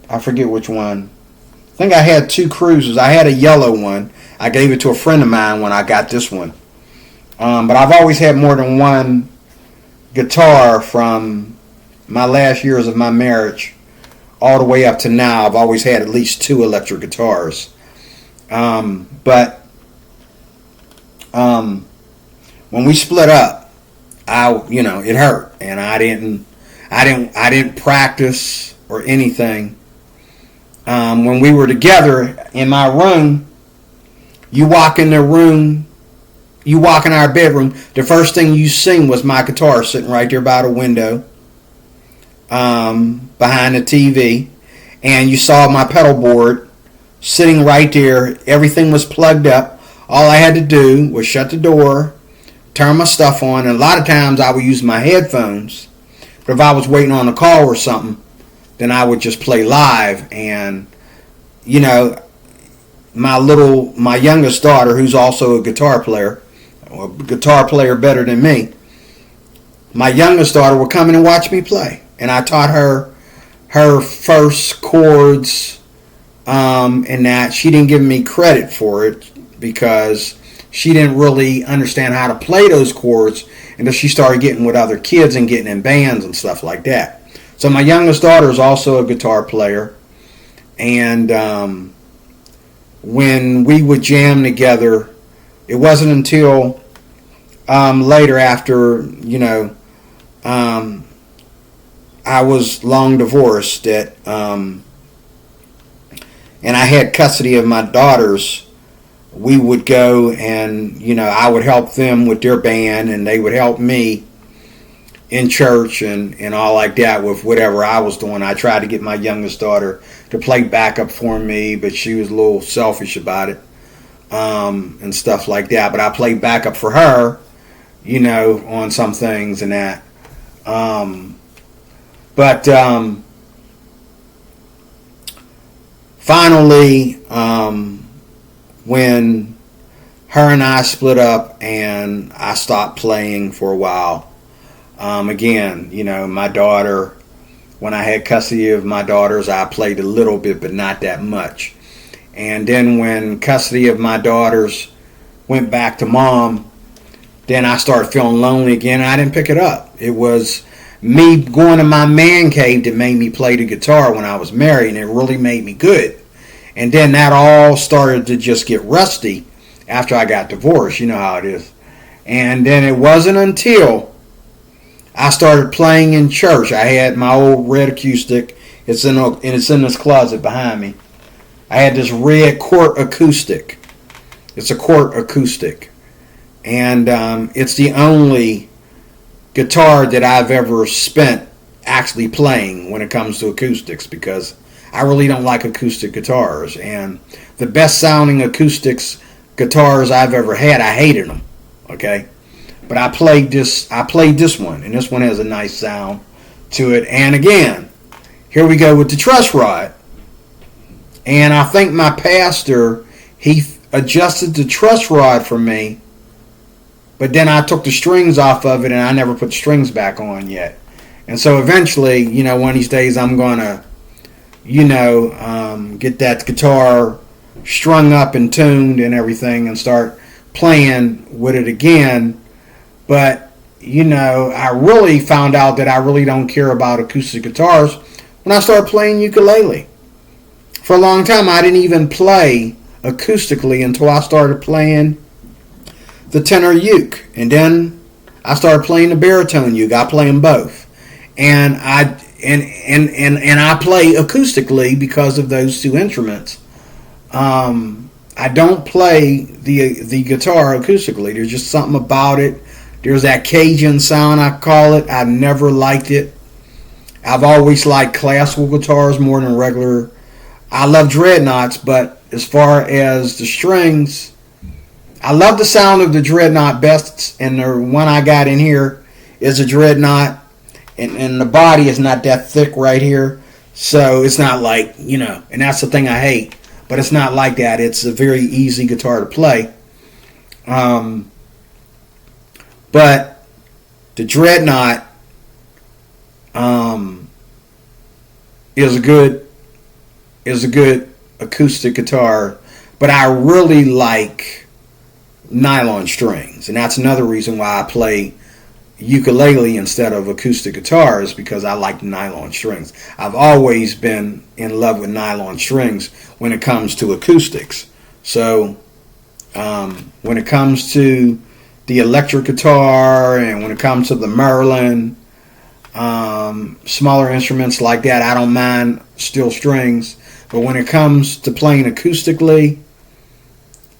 I forget which one. I think I had 2 cruisers. I had a yellow one. I gave it to a friend of mine when I got this one. But I've always had more than one guitar from my last years of my marriage all the way up to now. I've always had at least 2 electric guitars. But when we split up, it hurt, and I didn't practice or anything. When we were together in my room, you walk in our bedroom, the first thing you seen was my guitar sitting right there by the window, behind the TV, and you saw my pedal board sitting right there. Everything was plugged up. All I had to do was shut the door, turn my stuff on, and a lot of times I would use my headphones. But if I was waiting on a call or something, then I would just play live. And, you know, my youngest daughter, who's also a guitar player better than me, my youngest daughter would come in and watch me play. And I taught her first chords, and that she didn't give me credit for it because she didn't really understand how to play those chords until she started getting with other kids and getting in bands and stuff like that. So my youngest daughter is also a guitar player, and when we would jam together, it wasn't until later, after, you know, I was long divorced, that and I had custody of my daughters. We would go and, you know, I would help them with their band, and they would help me in church and all like that with whatever I was doing. I tried to get my youngest daughter to play backup for me, but she was a little selfish about it, and stuff like that. But I played backup for her, you know, on some things and that. But finally, when her and I split up and I stopped playing for a while, again, you know, my daughter, when I had custody of my daughters, I played a little bit, but not that much. And then when custody of my daughters went back to mom, then I started feeling lonely again, and I didn't pick it up. It was me going to my man cave that made me play the guitar when I was married, and it really made me good. And then that all started to just get rusty after I got divorced. You know how it is. And then it wasn't until I started playing in church. I had my old red acoustic. It's in this closet behind me. I had this red Cort acoustic. It's a Cort acoustic. And it's the only guitar that I've ever spent actually playing when it comes to acoustics, because I really don't like acoustic guitars. And the best sounding acoustics guitars I've ever had, I hated them. Okay? But I played this one, and this one has a nice sound to it. And again, here we go with the truss rod. And I think my pastor, he adjusted the truss rod for me, but then I took the strings off of it and I never put the strings back on yet. And so eventually, you know, one of these days I'm going to, you know, get that guitar strung up and tuned and everything and start playing with it again. But, you know, I really found out that I really don't care about acoustic guitars when I started playing ukulele. For a long time, I didn't even play acoustically until I started playing the tenor uke. And then I started playing the baritone uke. I play them both. And I play acoustically because of those two instruments. I don't play the guitar acoustically. There's just something about it. There's that Cajun sound, I call it. I never liked it. I've always liked classical guitars more than regular. I love dreadnoughts, but as far as the strings, I love the sound of the dreadnought best, and the one I got in here is a dreadnought, and the body is not that thick right here, so it's not like, you know, and that's the thing I hate, but it's not like that. It's a very easy guitar to play. But the dreadnought is a good acoustic guitar, but I really like nylon strings, and that's another reason why I play ukulele instead of acoustic guitars, because I like nylon strings. I've always been in love with nylon strings when it comes to acoustics. So when it comes to the electric guitar and when it comes to the Merlin, smaller instruments like that, I don't mind steel strings. But when it comes to playing acoustically,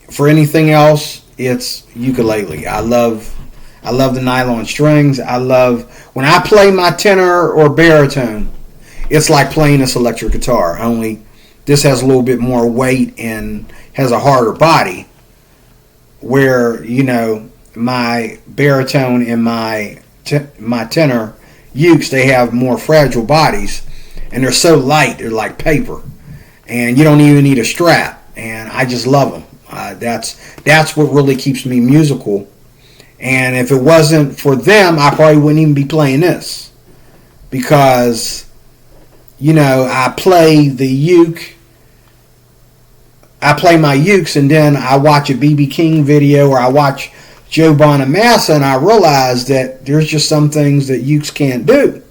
for anything else, it's ukulele. I love the nylon strings. I love when I play my tenor or baritone, it's like playing this electric guitar, only This has a little bit more weight and has a harder body. Where, my baritone and my tenor ukes, they have more fragile bodies, and they're so light, they're like paper, and you don't even need a strap. And I just love them. That's what really keeps me musical. And if it wasn't for them, I probably wouldn't even be playing this, because I play the uke. I play my ukes, and then I watch a B.B. King video, or I watch Joe Bonamassa, and I realize that there's just some things that ukes can't do.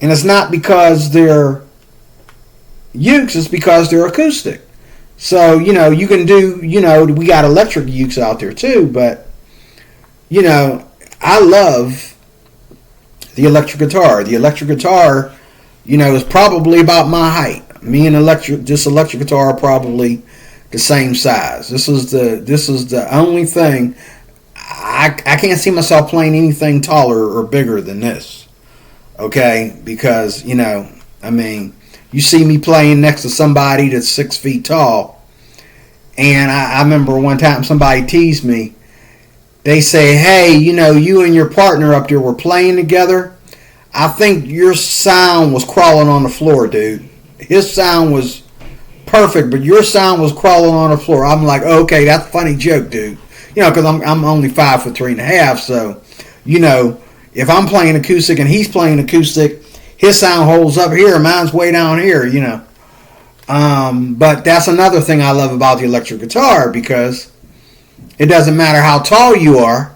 And it's not because they're ukes, it's because they're acoustic. So, you can do, we got electric ukes out there too, but, I love the electric guitar. The electric guitar, is probably about my height. Me and this electric guitar are probably the same size. This is the only thing I can't see myself playing anything taller or bigger than this. Okay, because you see me playing next to somebody that's 6 feet tall, and I remember one time somebody teased me. They say, "Hey, you and your partner up there were playing together. I think your sound was crawling on the floor, dude. His sound was perfect, but your sound was crawling on the floor." I'm like, okay, that's a funny joke, dude. Because I'm only 5'3.5", so if I'm playing acoustic and he's playing acoustic, his sound holds up here, mine's way down here. But that's another thing I love about the electric guitar, because it doesn't matter how tall you are,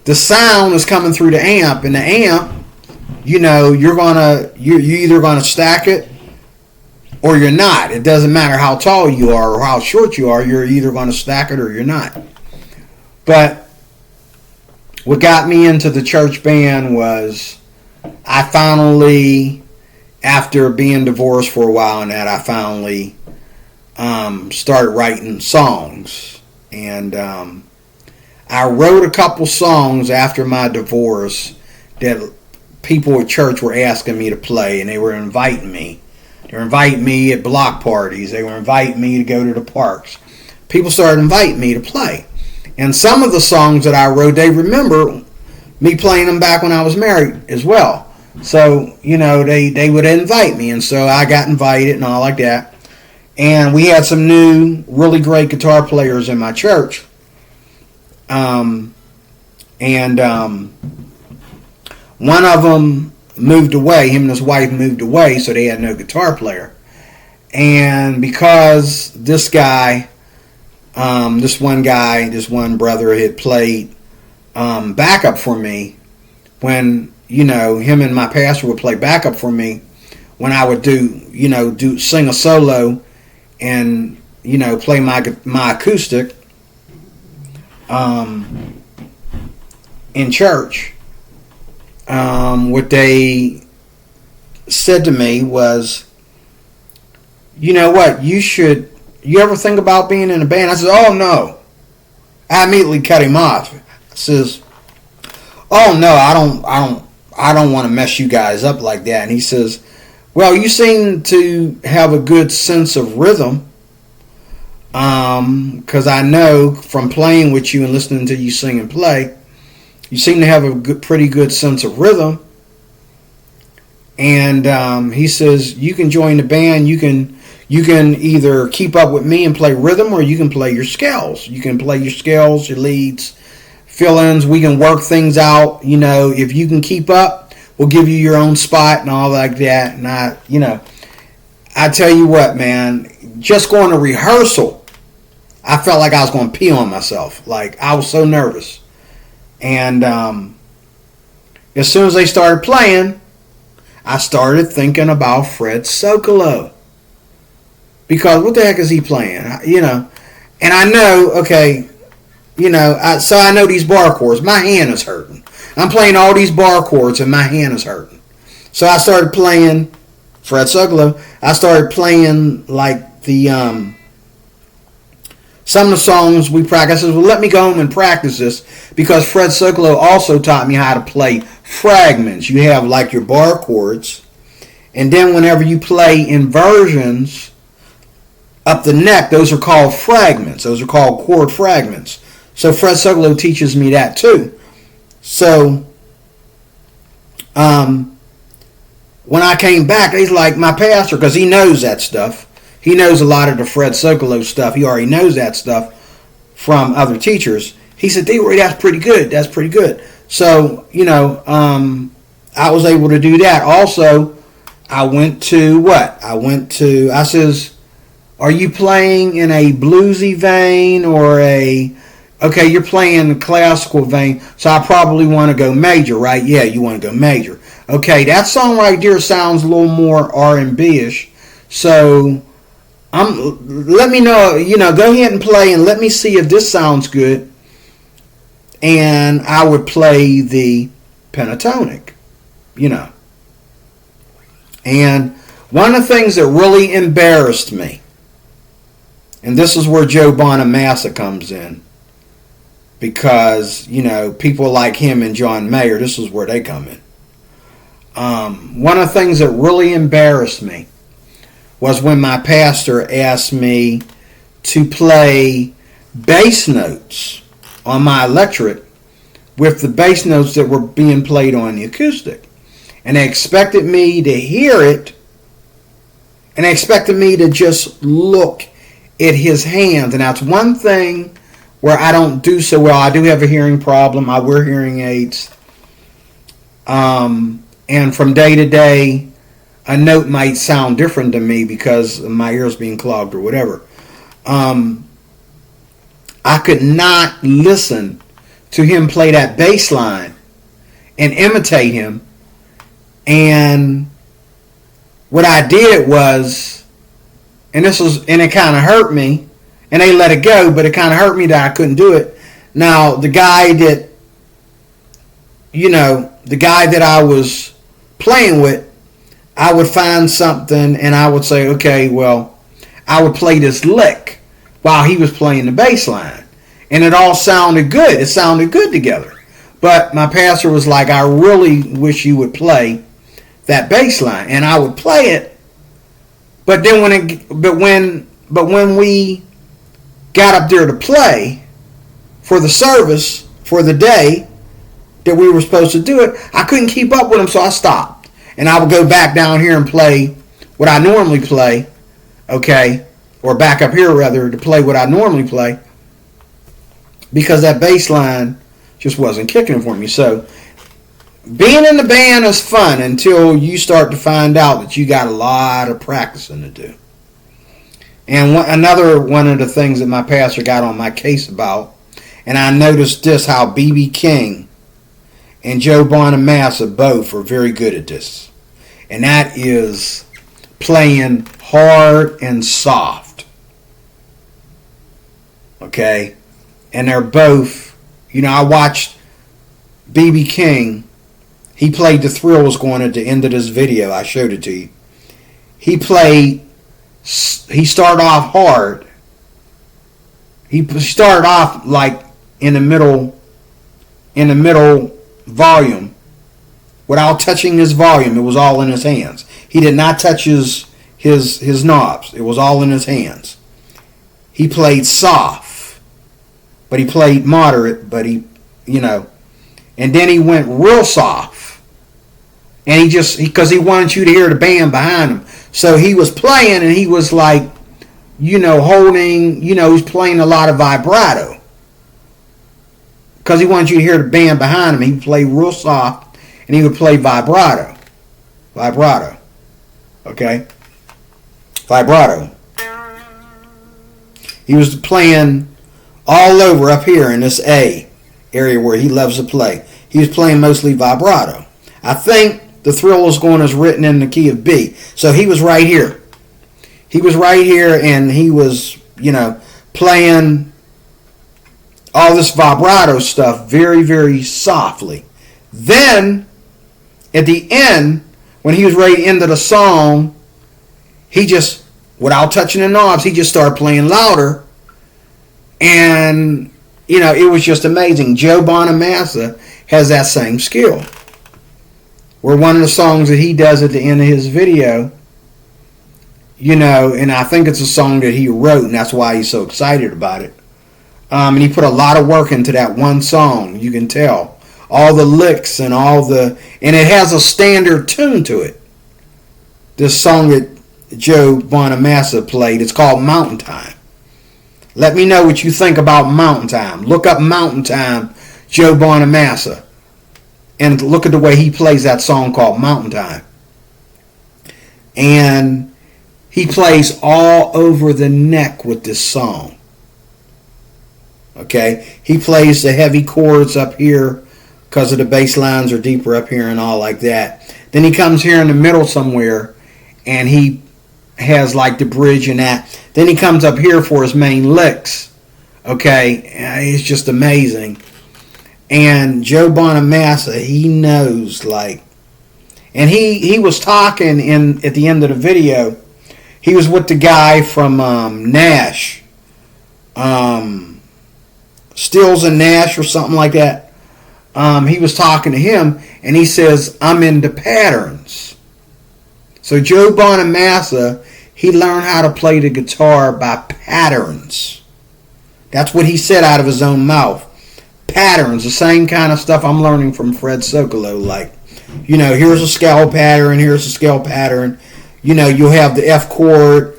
the sound is coming through the amp, and the amp, you're either gonna stack it or you're not. It doesn't matter how tall you are or how short you are. You're either going to stack it or you're not. But what got me into the church band was I finally, after being divorced for a while and that, I finally started writing songs. And I wrote a couple songs after my divorce that people at church were asking me to play, and they were inviting me. They were inviting me at block parties. They were inviting me to go to the parks. People started inviting me to play. And some of the songs that I wrote, they remember me playing them back when I was married as well. So, they would invite me. And so I got invited and all like that. And we had some new, really great guitar players in my church. One of them moved away. Him and his wife moved away, so they had no guitar player. And because this one brother had played backup for me, when him and my pastor would play backup for me, when I would sing a solo and play my acoustic in church. What they said to me was, "You know what? You ever think about being in a band?" I said, "Oh no." I immediately cut him off. I says, "Oh no, I don't want to mess you guys up like that." And he says, "Well, you seem to have a good sense of rhythm. Because I know from playing with you and listening to you sing and play, you seem to have a pretty good sense of rhythm." And he says, "You can join the band. You can either keep up with me and play rhythm, or you can play your scales. You can play your scales, your leads, fill-ins. We can work things out. If you can keep up, we'll give you your own spot and all like that." And I tell you what, man, just going to rehearsal, I felt like I was going to pee on myself. Like, I was so nervous. And as soon as they started playing, I started thinking about Fred Sokolow. Because what the heck is he playing? And I know, okay, so I know these bar chords. My hand is hurting. I'm playing all these bar chords and my hand is hurting. So I started playing Fred Sokolow. I started playing like the some of the songs we practiced. Well, let me go home and practice this, because Fred Sokolow also taught me how to play fragments. You have like your bar chords, And then whenever you play inversions up the neck, those are called fragments. Those are called chord fragments. So Fred Sokolow teaches me that too. So when I came back, he's like, my pastor, because he knows that stuff. He knows a lot of the Fred Sokolow stuff. He already knows that stuff from other teachers. He said, D-Roy, that's pretty good. That's pretty good. So, I was able to do that. Also, I went to I says, are you playing in a bluesy vein or okay, you're playing the classical vein, so I probably want to go major, right? Yeah, you want to go major. Okay, that song right there sounds a little more R&B-ish. So, let me know, go ahead and play and let me see if this sounds good. And I would play the pentatonic, And one of the things that really embarrassed me, and this is where Joe Bonamassa comes in, because, people like him and John Mayer, this is where they come in. One of the things that really embarrassed me was when my pastor asked me to play bass notes on my electric with the bass notes that were being played on the acoustic. And they expected me to hear it, and they expected me to just look at his hands. And that's one thing where I don't do so well. I do have a hearing problem. I wear hearing aids. And from day to day, a note might sound different to me because my ears being clogged or whatever. I could not listen to him play that bass line and imitate him. And what I did was, and it kind of hurt me, and they let it go, but it kind of hurt me that I couldn't do it. Now, the guy that I was playing with, I would find something and I would say, okay, well, I would play this lick while he was playing the bass line. And it all sounded good. It sounded good together. But my pastor was like, I really wish you would play that bass line. And I would play it. But then when we got up there to play for the service, for the day that we were supposed to do it, I couldn't keep up with him, so I stopped. And I would go back down here and play what I normally play, okay, or back up here rather to play what I normally play, because that bass line just wasn't kicking for me. So being in the band is fun until you start to find out that you got a lot of practicing to do. And another one of the things that my pastor got on my case about, and I noticed this, how B.B. King and Joe Bonamassa both are very good at this. And that is playing hard and soft. Okay? And they're both, I watched B.B. King. He played the Thrills going at the end of this video. I showed it to you. He started off hard. He started off like in the middle volume without touching his volume. It was all in his hands. He did not touch his knobs. It was all in his hands. He played soft, but he played moderate, but and then he went real soft. And because he wanted you to hear the band behind him. So he was playing and he was like, holding, he's playing a lot of vibrato. Because he wanted you to hear the band behind him. He would play real soft and he would play vibrato. Okay? Vibrato. He was playing all over up here in this A area where he loves to play. He was playing mostly vibrato. I think the Thrill is Going is written in the key of B. So he was right here. He was right here and he was, playing all this vibrato stuff very, very softly. Then, at the end, when he was ready to end of the song, he just, without touching the knobs, he just started playing louder. And, it was just amazing. Joe Bonamassa has that same skill. where one of the songs that he does at the end of his video, and I think it's a song that he wrote, and that's why he's so excited about it. And he put a lot of work into that one song. You can tell all the licks and and it has a standard tune to it. This song that Joe Bonamassa played, it's called Mountain Time. Let me know what you think about Mountain Time. Look up Mountain Time, Joe Bonamassa, and look at the way he plays that song called Mountain Time. And he plays all over the neck with this song. Okay? He plays the heavy chords up here because of the bass lines are deeper up here and all like that. Then he comes here in the middle somewhere and he has like the bridge and that. Then he comes up here for his main licks. Okay? It's just amazing. And Joe Bonamassa, he knows, like, and he was talking at the end of the video. He was with the guy from Nash, Stills and Nash or something like that. He was talking to him, and he says, "I'm into patterns." So Joe Bonamassa, he learned how to play the guitar by patterns. That's what he said out of his own mouth. Patterns, the same kind of stuff I'm learning from Fred Sokolow. Like, here's a scale pattern, here's a scale pattern. You'll have the F chord,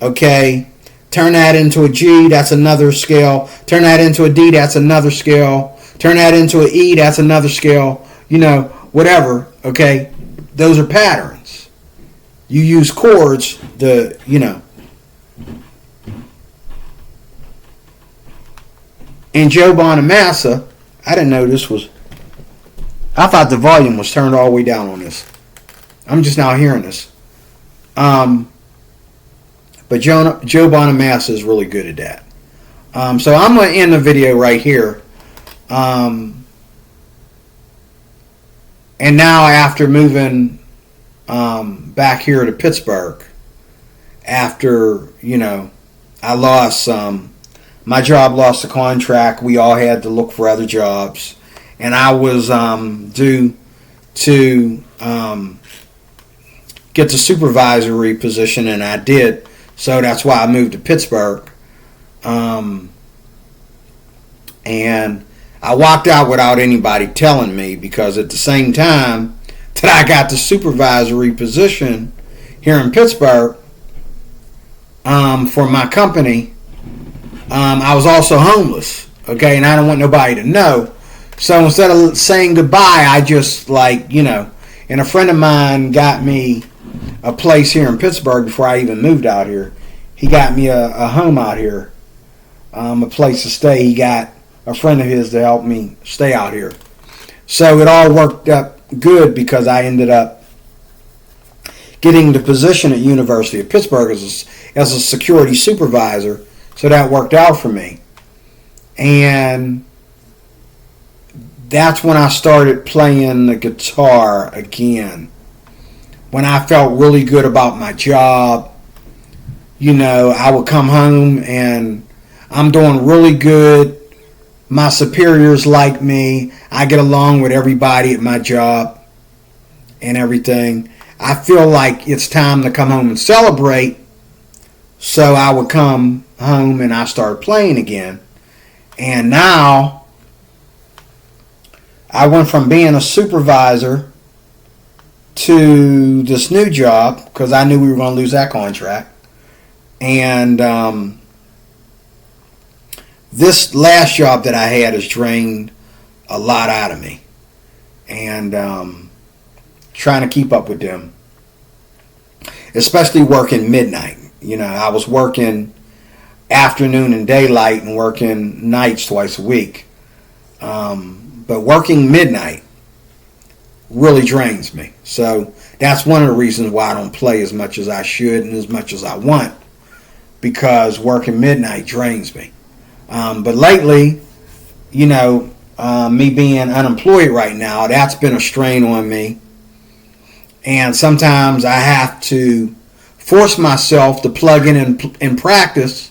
okay? Turn that into a G, that's another scale. Turn that into a D, that's another scale. Turn that into an E, that's another scale. Whatever, okay? Those are patterns. You use chords, And Joe Bonamassa, I didn't know this was... I thought the volume was turned all the way down on this. I'm just now hearing this. But Joe Bonamassa is really good at that. So I'm going to end the video right here. And now after moving back here to Pittsburgh, after, I lost... my job lost the contract. We all had to look for other jobs. And I was due to get the supervisory position, and I did. So that's why I moved to Pittsburgh. And I walked out without anybody telling me, because at the same time that I got the supervisory position here in Pittsburgh for my company, I was also homeless, okay, and I don't want nobody to know. So instead of saying goodbye, I just and a friend of mine got me a place here in Pittsburgh before I even moved out here. He got me a home out here, a place to stay. He got a friend of his to help me stay out here. So it all worked up good, because I ended up getting the position at University of Pittsburgh as a security supervisor. So that worked out for me. And that's when I started playing the guitar again. When I felt really good about my job. I would come home and I'm doing really good. My superiors like me. I get along with everybody at my job and everything. I feel like it's time to come home and celebrate. So I would come home and I started playing again. And now I went from being a supervisor to this new job, because I knew we were going to lose that contract. And this last job that I had has drained a lot out of me. And trying to keep up with them. Especially working midnight. I was working afternoon and daylight and working nights twice a week. But working midnight really drains me. So that's one of the reasons why I don't play as much as I should and as much as I want, because working midnight drains me. But lately, me being unemployed right now, that's been a strain on me. And sometimes I have to force myself to plug in and practice,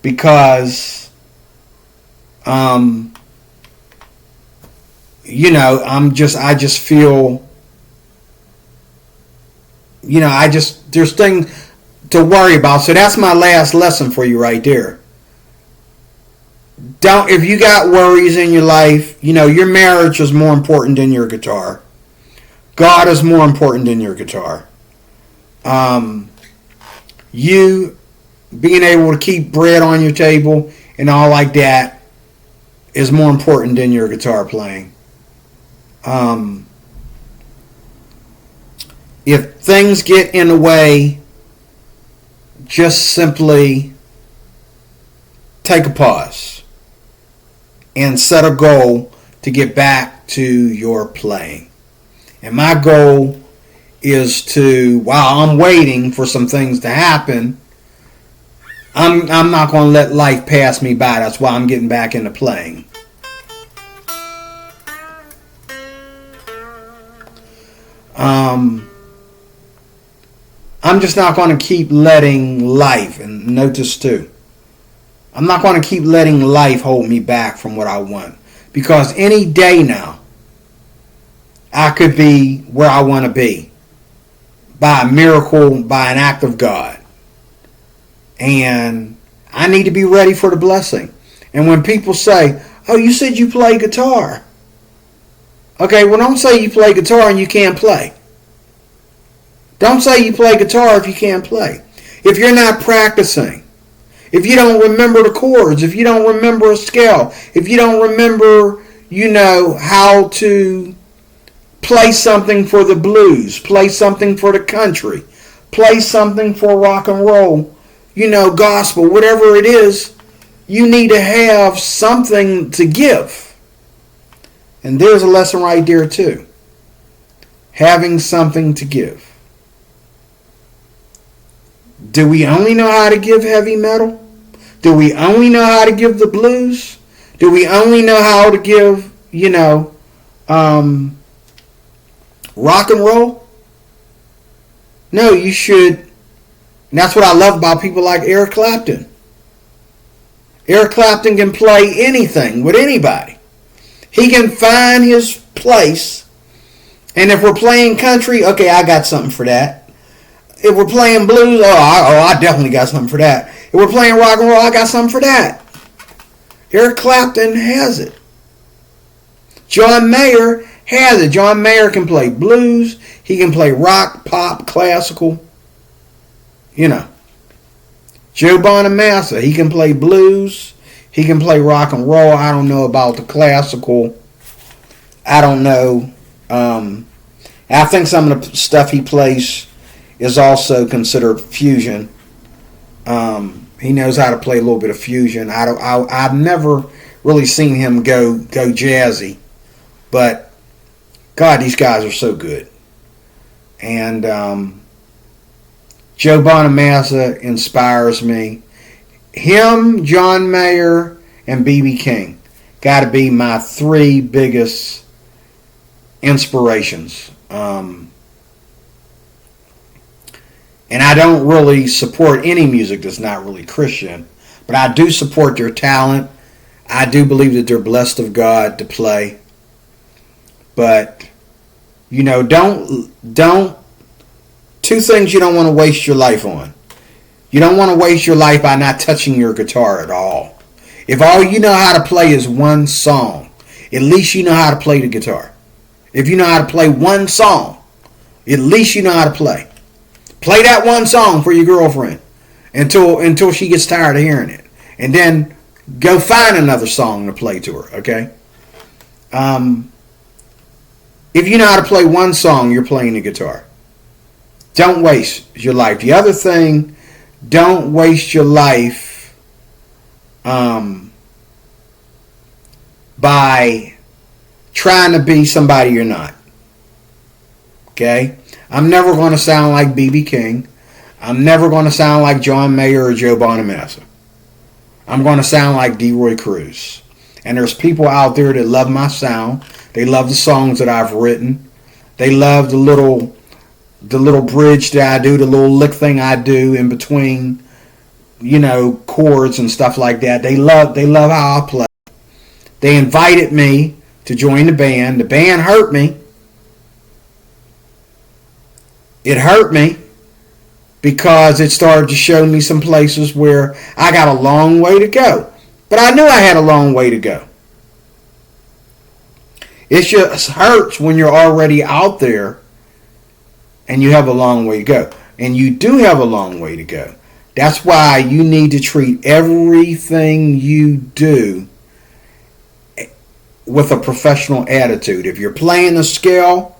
because I just feel there's things to worry about. So that's my last lesson for you right there. If you got worries in your life, your marriage is more important than your guitar. God is more important than your guitar. You being able to keep bread on your table and all like that is more important than your guitar playing. If things get in the way, just simply take a pause and set a goal to get back to your playing. And my goal is to, while I'm waiting for some things to happen, I'm not going to let life pass me by. That's why I'm getting back into playing. I'm just not going to keep letting life, and notice too, I'm not going to keep letting life hold me back from what I want. Because any day now, I could be where I want to be. By a miracle, by an act of God. And I need to be ready for the blessing. And when people say, oh, you said you play guitar. Okay, well, don't say you play guitar and you can't play. Don't say you play guitar if you can't play. If you're not practicing, if you don't remember the chords, if you don't remember a scale, if you don't remember, how to play something for the blues, play something for the country, play something for rock and roll, gospel, whatever it is, you need to have something to give. And there's a lesson right there too. Having something to give. Do we only know how to give heavy metal? Do we only know how to give the blues? Do we only know how to give, rock and roll? No, you should. And that's what I love about people like Eric Clapton. Eric Clapton can play anything with anybody. He can find his place. And if we're playing country, okay, I got something for that. If we're playing blues, I definitely got something for that. If we're playing rock and roll, I got something for that. Eric Clapton has it. John Mayer has it. John Mayer can play blues. He can play rock, pop, classical. Joe Bonamassa, he can play blues. He can play rock and roll. I don't know about the classical. I don't know. I think some of the stuff he plays is also considered fusion. He knows how to play a little bit of fusion. I've never really seen him go jazzy, but God, these guys are so good. And Joe Bonamassa inspires me. Him, John Mayer, and B.B. King got to be my three biggest inspirations. And I don't really support any music that's not really Christian, but I do support their talent. I do believe that they're blessed of God to play. But, don't two things you don't want to waste your life on. You don't want to waste your life by not touching your guitar at all. If all you know how to play is one song, at least you know how to play the guitar. If you know how to play one song, at least you know how to play. Play that one song for your girlfriend until she gets tired of hearing it. And then go find another song to play to her, okay? If you know how to play one song, you're playing the guitar. Don't waste your life. The other thing, don't waste your life by trying to be somebody you're not. Okay? I'm never going to sound like B.B. King. I'm never going to sound like John Mayer or Joe Bonamassa. I'm going to sound like DeRoy Cruz. And there's people out there that love my sound. They love the songs that I've written. They love the little bridge that I do, the little lick thing I do in between, chords and stuff like that. They love how I play. They invited me to join the band. The band hurt me. it hurt me because it started to show me some places where I got a long way to go. But I knew I had a long way to go. It just hurts when you're already out there and you have a long way to go. And you do have a long way to go. That's why you need to treat everything you do with a professional attitude. If you're playing the scale,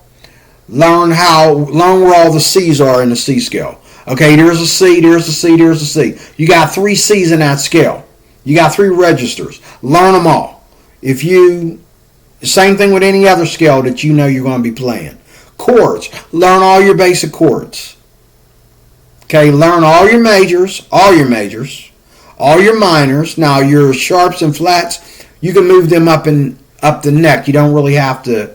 learn where all the C's are in the C scale. Okay, there's a C, there's a C, there's a C. You got 3 C's in that scale. You got 3 registers. Learn them all. Same thing with any other scale that you know you're going to be playing. Chords. Learn all your basic chords. Okay, learn all your majors, all your minors. Now your sharps and flats, you can move them up the neck. You don't really have to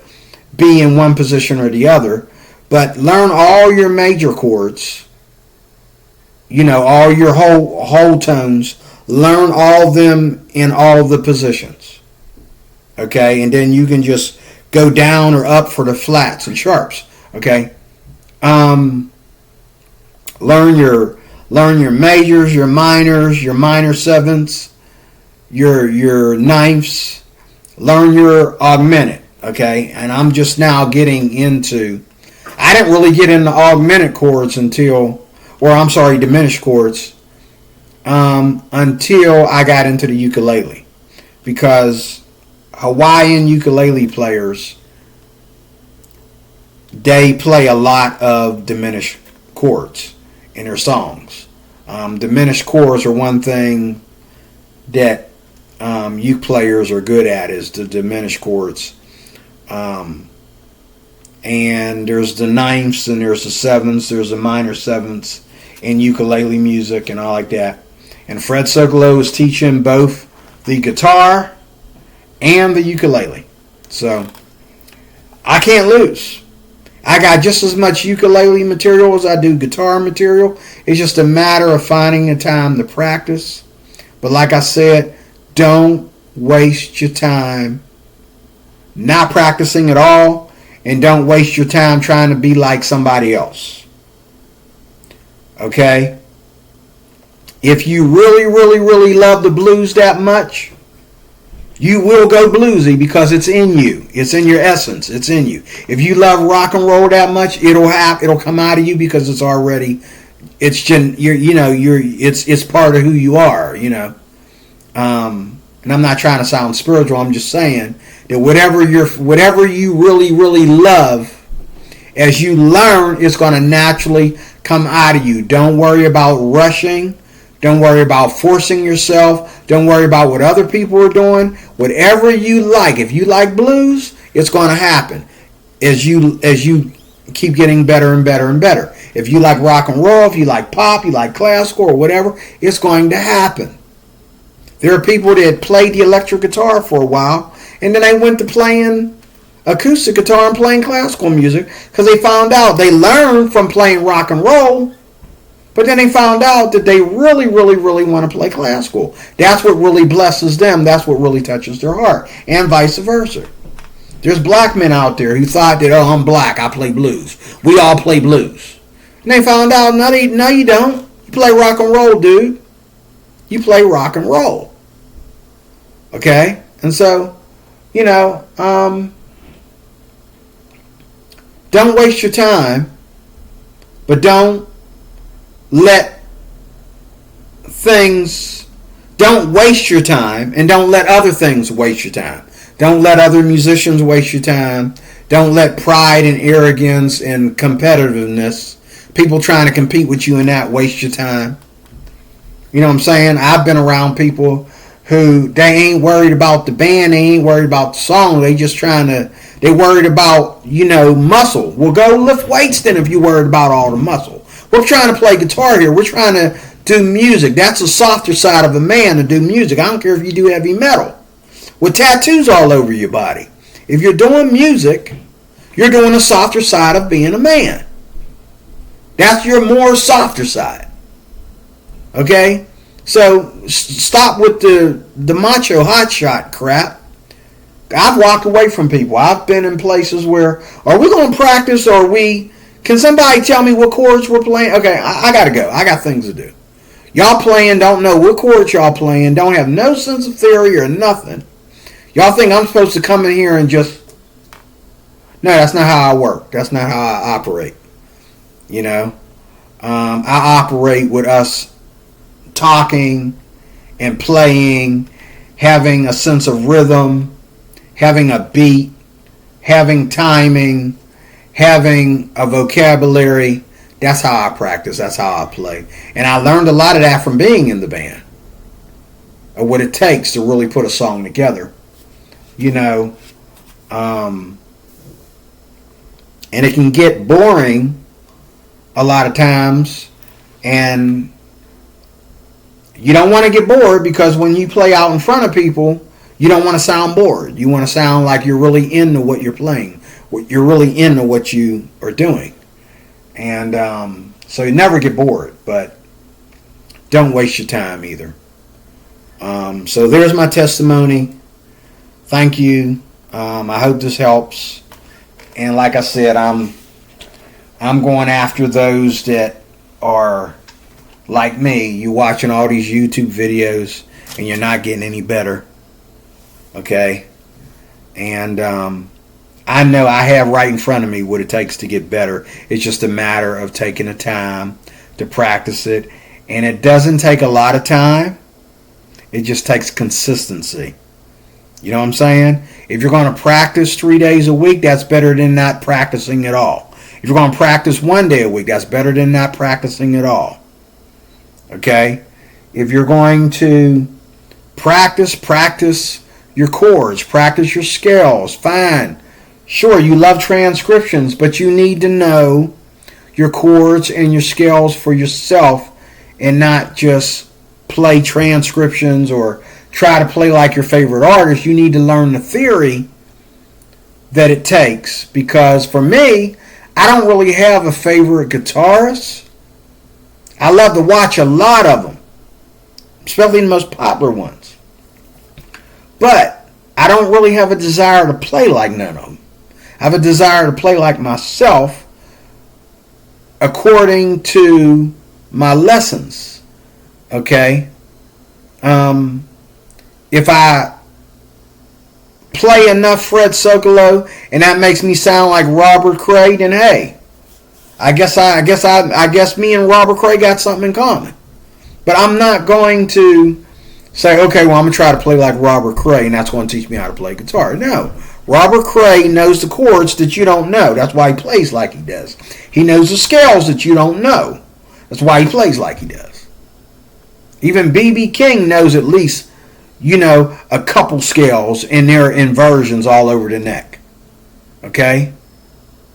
be in one position or the other. But learn all your major chords. All your whole tones. Learn all of them in all the positions. Okay, and then you can just go down or up for the flats and sharps. Okay, learn your majors, your minors, your minor sevenths, your ninths. Learn your augmented. Okay, and I'm just now getting into. I didn't really get into augmented chords diminished chords until I got into the ukulele, because Hawaiian ukulele players, they play a lot of diminished chords in their songs. Diminished chords are one thing that uke players are good at, is the diminished chords. And there's the ninths and there's the sevenths, there's the minor sevenths in ukulele music and all like that. And Fred Socolow is teaching both the guitar and the ukulele. So I can't lose. I got just as much ukulele material as I do guitar material. It's just a matter of finding the time to practice. But like I said, don't waste your time not practicing at all, and don't waste your time trying to be like somebody else. Okay? If you really, really, really love the blues that much, you will go bluesy because it's in you. It's in your essence. It's in you. If you love rock and roll that much, it'll come out of you because it's already, it's part of who you are. And I'm not trying to sound spiritual. I'm just saying that whatever you really, really love, as you learn, it's going to naturally come out of you. Don't worry about rushing. Don't worry about forcing yourself. Don't worry about what other people are doing. Whatever you like. If you like blues, it's going to happen as you keep getting better and better and better. If you like rock and roll, if you like pop, you like classical or whatever, it's going to happen. There are people that played the electric guitar for a while, and then they went to playing acoustic guitar and playing classical music because they found out they learned from playing rock and roll. But then they found out that they really, really, really want to play classical. That's what really blesses them. That's what really touches their heart. And vice versa. There's black men out there who thought that, oh, I'm black, I play blues. We all play blues. And they found out, no, you don't. You play rock and roll, dude. You play rock and roll. Okay? And so, don't waste your time, but don't waste your time, and don't let other things waste your time. Don't let other musicians waste your time. Don't let pride and arrogance and competitiveness, people trying to compete with you in that, waste your time. You know what I'm saying? I've been around people who, they ain't worried about the band, they ain't worried about the song, they worried about, muscle. Well, go lift weights then if you're worried about all the muscle. We're trying to play guitar here. We're trying to do music. That's the softer side of a man, to do music. I don't care if you do heavy metal with tattoos all over your body. If you're doing music, you're doing the softer side of being a man. That's your more softer side. Okay? So stop with the macho hotshot crap. I've walked away from people. I've been in places where, are we going to practice, or are we Can somebody tell me what chords we're playing? Okay, I gotta go. I got things to do. Y'all playing, don't know what chords y'all playing, don't have no sense of theory or nothing. Y'all think I'm supposed to come in here and just... No, that's not how I work. That's not how I operate. You know? I operate with us talking and playing, having a sense of rhythm, having a beat, having timing, having a vocabulary. That's how I practice. That's how I play. And I learned a lot of that from being in the band, of what it takes to really put a song together. You know, and it can get boring a lot of times, and you don't want to get bored, because when you play out in front of people, you don't want to sound bored. You want to sound like you're really into what you're playing. You're really into what you are doing. And so you never get bored, but don't waste your time either. So there's my testimony. Thank you. I hope this helps. And like I said, I'm going after those that are like me. You watching all these YouTube videos and you're not getting any better. Okay? And I know I have right in front of me what it takes to get better. It's just a matter of taking the time to practice it. And it doesn't take a lot of time. It just takes consistency. You know what I'm saying? If you're going to practice 3 days a week, that's better than not practicing at all. If you're going to practice 1 day a week, that's better than not practicing at all. Okay? If you're going to practice your chords, practice your scales, fine. Sure, you love transcriptions, but you need to know your chords and your scales for yourself, and not just play transcriptions or try to play like your favorite artist. You need to learn the theory that it takes. Because for me, I don't really have a favorite guitarist. I love to watch a lot of them, especially the most popular ones. But I don't really have a desire to play like none of them. I have a desire to play like myself, according to my lessons. Okay? If I play enough Fred Sokolow and that makes me sound like Robert Cray, then hey, I guess me and Robert Cray got something in common. But I'm not going to say, okay, well, I'm going to try to play like Robert Cray and that's going to teach me how to play guitar. No. Robert Cray knows the chords that you don't know. That's why he plays like he does. He knows the scales that you don't know. That's why he plays like he does. Even B.B. King knows at least, a couple scales, and they're inversions all over the neck. Okay?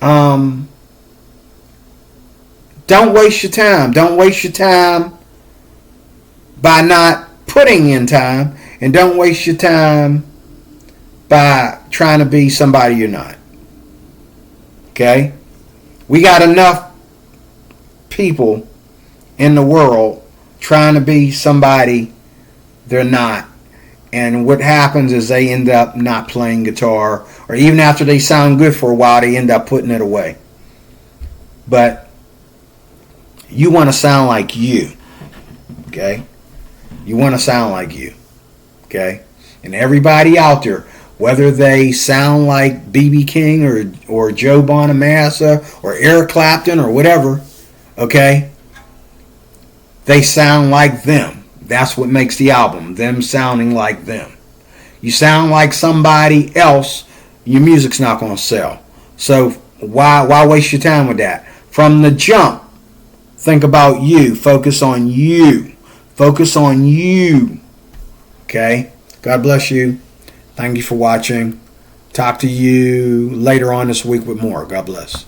Don't waste your time. Don't waste your time by not putting in time, and don't waste your time by trying to be somebody you're not. Okay? We got enough people in the world trying to be somebody they're not. And what happens is they end up not playing guitar, or even after they sound good for a while, they end up putting it away. But you want to sound like you. Okay? You want to sound like you. Okay? And everybody out there, whether they sound like B.B. King or Joe Bonamassa or Eric Clapton or whatever, okay, they sound like them. That's what makes the album, them sounding like them. You sound like somebody else, your music's not going to sell. So why waste your time with that? From the jump, think about you. Focus on you. Focus on you. Okay? God bless you. Thank you for watching. Talk to you later on this week with more. God bless.